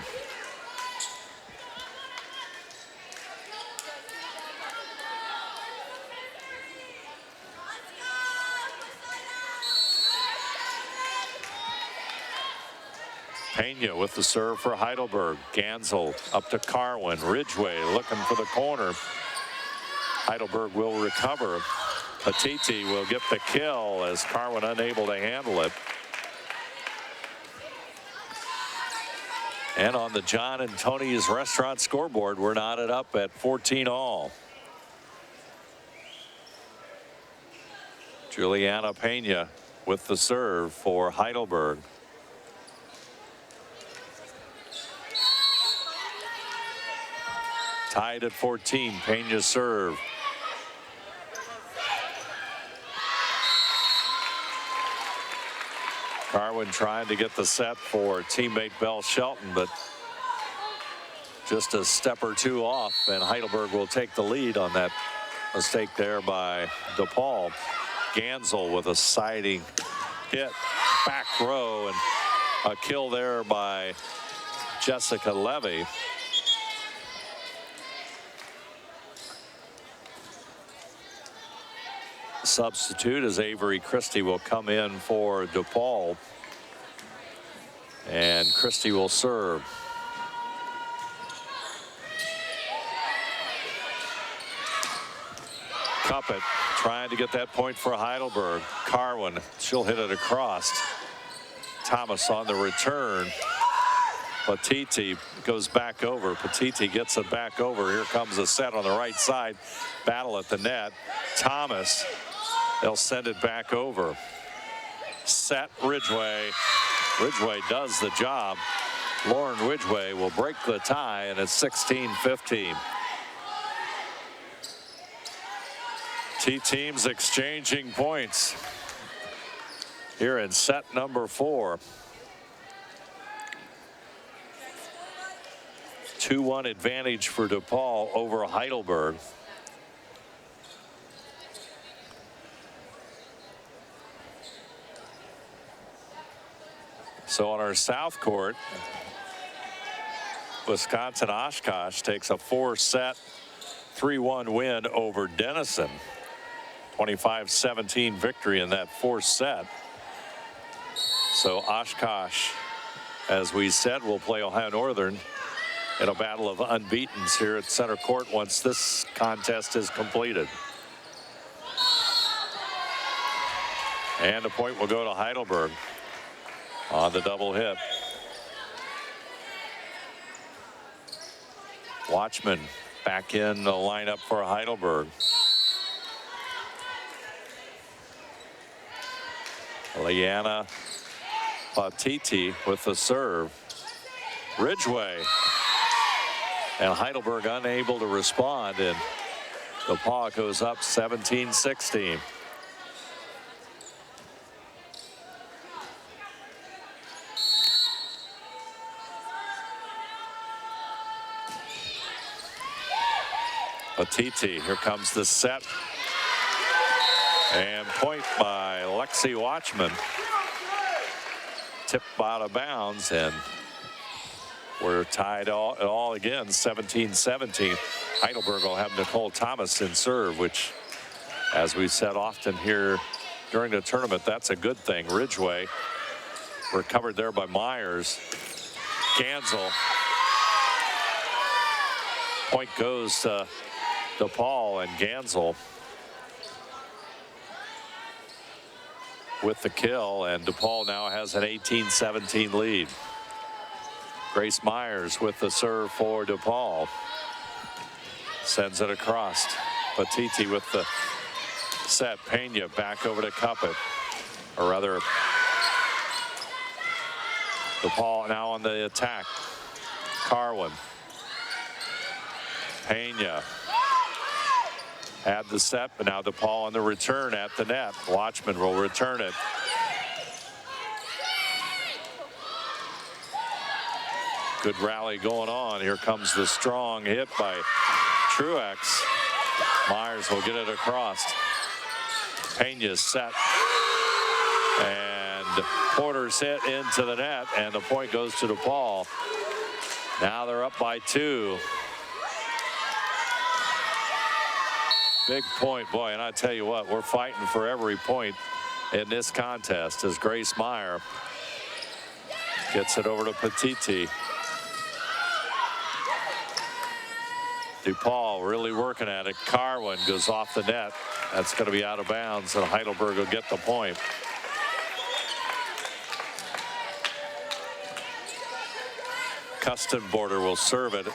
Pena with the serve for Heidelberg. Gansel up to Carwin. Ridgway looking for the corner. Heidelberg will recover. Patiti will get the kill as Carwin unable to handle it. And on the John and Tony's Restaurant scoreboard, we're knotted up at 14-all. Juliana Pena with the serve for Heidelberg. Tied at 14, Pena's serve. Carwin trying to get the set for teammate Belle Shelton, but just a step or two off, and Heidelberg will take the lead on that mistake there by DePauw. Gansel with a siding hit, back row, and a kill there by Jessica Levy. Substitute as Avery Christie will come in for DePauw, and Christie will serve. Cuppet trying to get that point for Heidelberg. Carwin, she'll hit it across. Thomas on the return. Patiti goes back over. Patiti gets it back over. Here comes a set on the right side. Battle at the net. Thomas, they'll send it back over. Set Ridgway. Ridgway does the job. Lauren Ridgway will break the tie, and it's 16-15. Teams exchanging points here in set number 4. 2-1 advantage for DePauw over Heidelberg. So on our south court, Wisconsin Oshkosh takes a 4-set 3-1 win over Denison. 25-17 victory in that 4th set. So Oshkosh, as we said, will play Ohio Northern in a battle of unbeatens here at center court once this contest is completed. And a point will go to Heidelberg on the double hit. Watchman back in the lineup for Heidelberg. Liana Patiti with the serve. Ridgway. And Heidelberg unable to respond, and DePauw goes up 17-16. Patiti, here comes the set. And point by Lexi Watchman. Tip out of bounds, and we're tied all again, 17-17. Heidelberg will have Nicole Thomas in serve, which, as we've said often here during the tournament, that's a good thing. Ridgway recovered there by Myers. Gansel. Point goes to DePauw, and Gansel with the kill, and DePauw now has an 18-17 lead. Grace Myers with the serve for DePauw. Sends it across. Patiti with the set. Pena back over to Cuppet. Or rather, DePauw now on the attack. Carwin. Pena had the set, but now DePauw on the return at the net. Watchman will return it. Good rally going on. Here comes the strong hit by Truex. Myers will get it across. Pena's set. And Porter's hit into the net, and the point goes to DePauw. Now they're up by 2. Big point, boy, and I tell you what, we're fighting for every point in this contest as Grace Meyer gets it over to Patiti. DePauw really working at it. Carwin goes off the net. That's going to be out of bounds, and Heidelberg will get the point. Kustenborder will serve it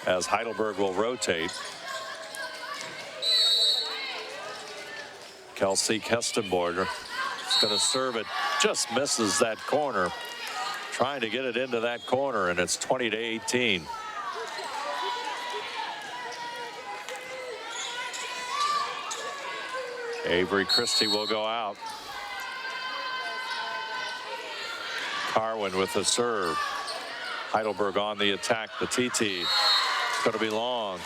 as Heidelberg will rotate. Kelsey Kustenborder is going to serve it. Just misses that corner. Trying to get it into that corner, and it's 20-18. Avery Christie will go out. Carwin with the serve. Heidelberg on the attack. Patiti. It's going to be long.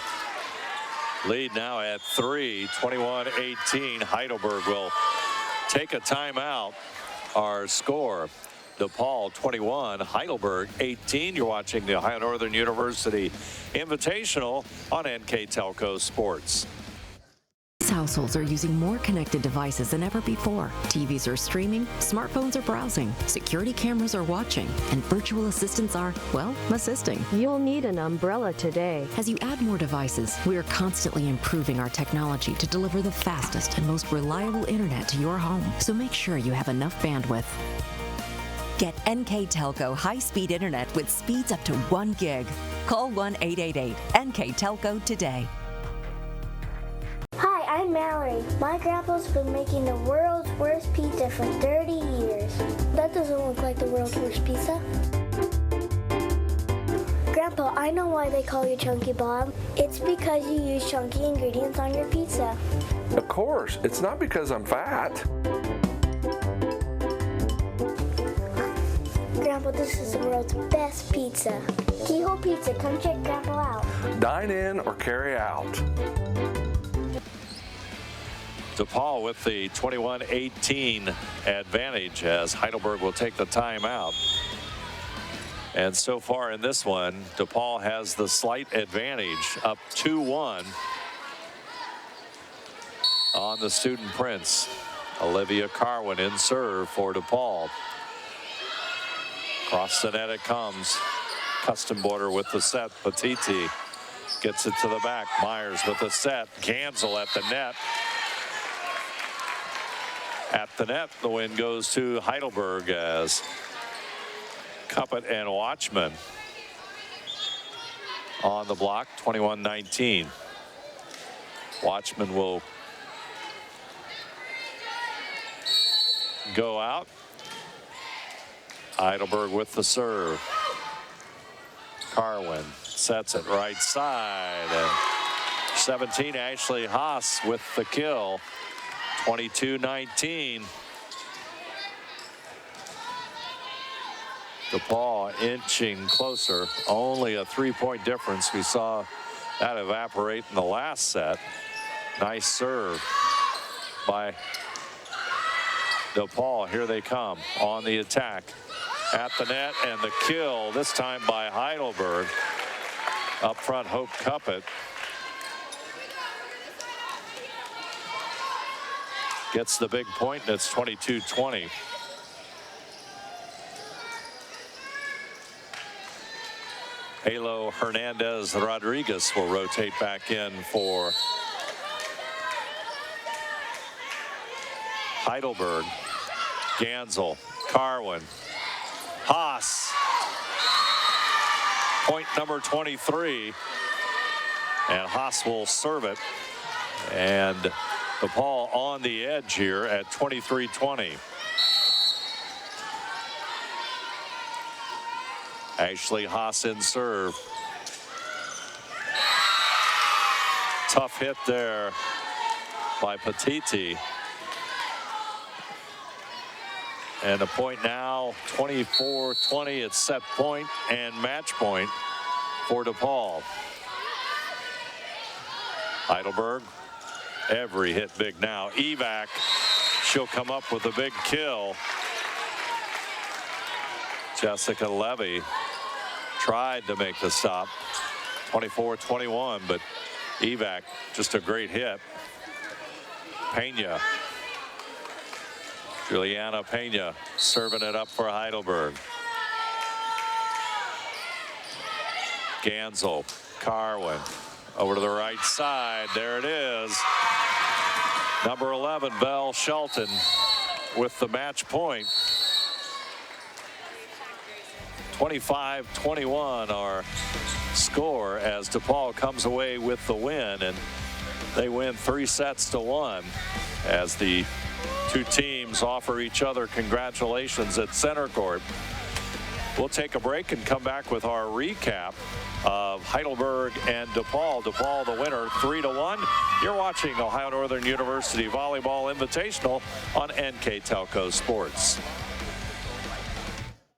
Lead now at 3, 21-18. Heidelberg will take a timeout. Our score, DePauw 21, Heidelberg 18. You're watching the Ohio Northern University Invitational on NKTelco Sports. Households are using more connected devices than ever before. TVs are streaming, smartphones are browsing, security cameras are watching, and virtual assistants are, well, assisting. You'll need an umbrella today. As you add more devices, we are constantly improving our technology to deliver the fastest and most reliable internet to your home. So make sure you have enough bandwidth. Get NKTelco high-speed internet with speeds up to 1 gig. Call 1-888-NKTelco today. Hi, I'm Mallory. My grandpa's been making the world's worst pizza for 30 years. That doesn't look like the world's worst pizza. Grandpa, I know why they call you Chunky Bob. It's because you use chunky ingredients on your pizza. Of course, it's not because I'm fat. Grandpa, this is the world's best pizza. Keyhole Pizza, come check Grandpa out. Dine in or carry out. DePauw with the 21-18 advantage as Heidelberg will take the timeout. And so far in this one, DePauw has the slight advantage, up 2-1 on the Student Prince. Olivia Carwin in serve for DePauw. Across the net it comes. Custom Border with the set. Petiti gets it to the back. Myers with the set. Gansel at the net. At the net, the win goes to Heidelberg as Cuppet and Watchman on the block, 21-19. Watchman will go out. Heidelberg with the serve. Carwin sets it right side. And 17, Ashley Haas with the kill. 22-19. DePauw inching closer. Only a 3-point difference. We saw that evaporate in the last set. Nice serve by DePauw. Here they come on the attack. At the net and the kill, this time by Heidelberg. Up front, Hope Cuppet. Gets the big point, and it's 22-20. Halo Hernandez Rodriguez will rotate back in for Heidelberg. Gansel, Carwin, Haas. Point number 23. And Haas will serve it. And DePauw on the edge here at 23-20. Ashley Haas in serve. Tough hit there by Petiti. And the point now, 24-20. It's set point and match point for DePauw. Heidelberg, every hit big now. Evac, she'll come up with a big kill. Jessica Levy tried to make the stop. 24-21, but Evac, just a great hit. Pena. Juliana Pena serving it up for Heidelberg. Gansel, Carwin, over to the right side. There it is. Number 11, Belle Shelton with the match point. 25-21 our score as DePauw comes away with the win, and they win 3-1 as the two teams offer each other congratulations at center court. We'll take a break and come back with our recap of Heidelberg and DePauw. DePauw the winner 3-1. You're watching Ohio Northern University Volleyball Invitational on NKTelco Sports.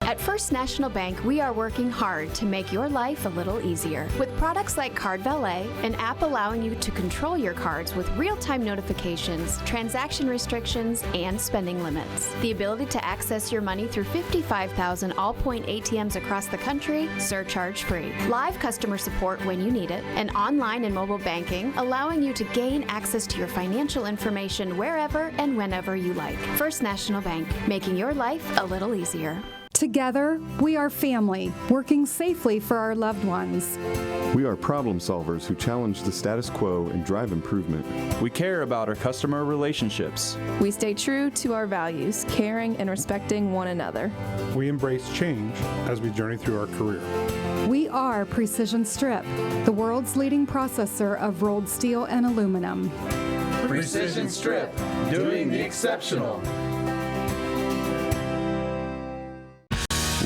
At First National Bank, we are working hard to make your life a little easier. With products like Card Valet, an app allowing you to control your cards with real-time notifications, transaction restrictions, and spending limits. The ability to access your money through 55,000 all-point ATMs across the country, surcharge-free. Live customer support when you need it, and online and mobile banking, allowing you to gain access to your financial information wherever and whenever you like. First National Bank, making your life a little easier. Together, we are family, working safely for our loved ones. We are problem solvers who challenge the status quo and drive improvement. We care about our customer relationships. We stay true to our values, caring and respecting one another. We embrace change as we journey through our career. We are Precision Strip, the world's leading processor of rolled steel and aluminum. Precision Strip, doing the exceptional.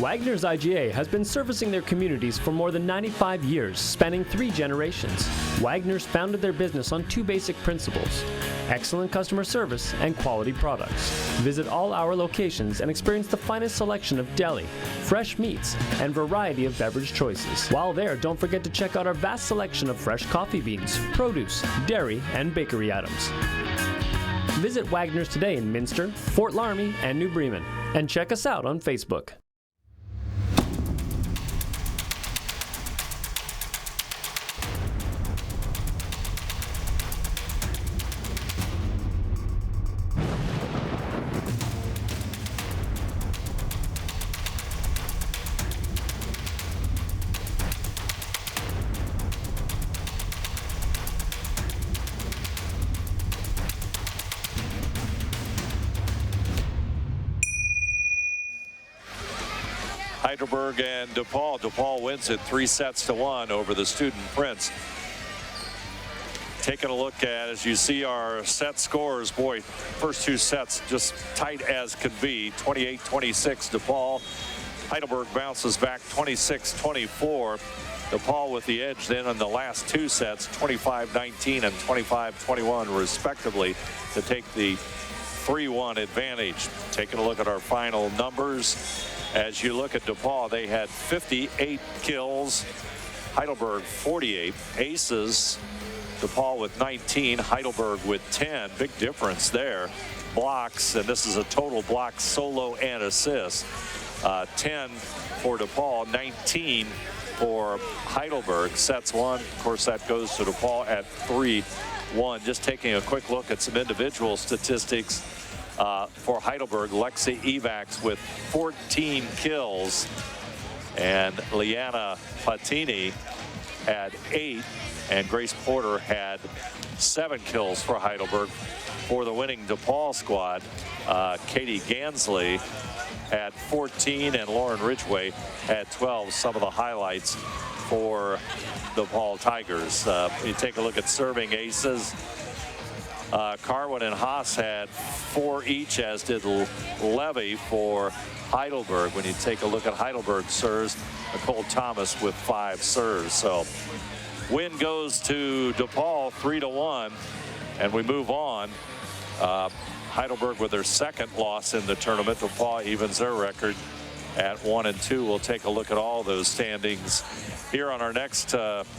Wagner's IGA has been servicing their communities for more than 95 years, spanning 3 generations. Wagner's founded their business on 2 basic principles: excellent customer service and quality products. Visit all our locations and experience the finest selection of deli, fresh meats, and variety of beverage choices. While there, don't forget to check out our vast selection of fresh coffee beans, produce, dairy, and bakery items. Visit Wagner's today in Minster, Fort Laramie, and New Bremen, and check us out on Facebook. Heidelberg and DePauw. DePauw wins it 3-1 over the Student Prince. Taking a look at, as you see our set scores, boy, first 2 sets just tight as can be. 28-26 DePauw. Heidelberg bounces back 26-24. DePauw with the edge then in the last 2 sets, 25-19 and 25-21 respectively, to take the 3-1 advantage. Taking a look at our final numbers. As you look at DePauw, they had 58 kills, Heidelberg 48, aces, DePauw with 19, Heidelberg with 10. Big difference there. Blocks, and this is a total block, solo, and assist. 10 for DePauw, 19 for Heidelberg. Sets won. Of course, that goes to DePauw at 3-1. Just taking a quick look at some individual statistics. For Heidelberg, Lexi Evacs with 14 kills, and Liana Patini had 8, and Grace Porter had 7 kills for Heidelberg. For the winning DePauw squad, Katie Gansley had 14, and Lauren Ridgway had 12. Some of the highlights for the DePauw Tigers. You take a look at serving aces. Carwin and Haas had 4 each, as did Levy for Heidelberg. When you take a look at Heidelberg serves, Nicole Thomas with 5 serves. So win goes to DePauw 3-1, and we move on. Heidelberg with their 2nd loss in the tournament. DePauw evens their record at 1-2. We'll take a look at all those standings here on our next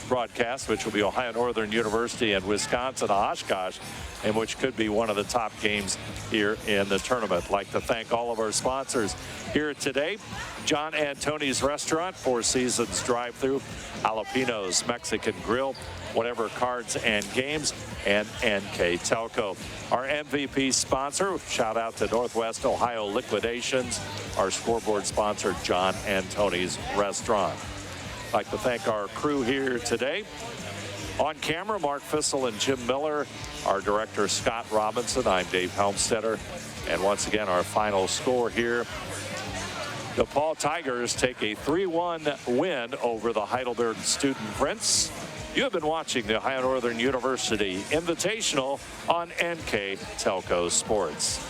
broadcast, which will be Ohio Northern University and Wisconsin Oshkosh, and which could be one of the top games here in the tournament. I'd like to thank all of our sponsors here today. John Antoni's Restaurant, 4 Seasons drive-thru, Jalapenos Mexican Grill, Whatever Cards and Games, and NKTelco. Our MVP sponsor, shout out to Northwest Ohio Liquidations. Our scoreboard sponsor, John Antoni's Restaurant. I'd like to thank our crew here today. On camera, Mark Fissel and Jim Miller. Our director, Scott Robinson. I'm Dave Helmstetter. And once again, our final score here. The DePauw Tigers take a 3-1 win over the Heidelberg Student Prince. You have been watching the Ohio Northern University Invitational on NKTelco Sports.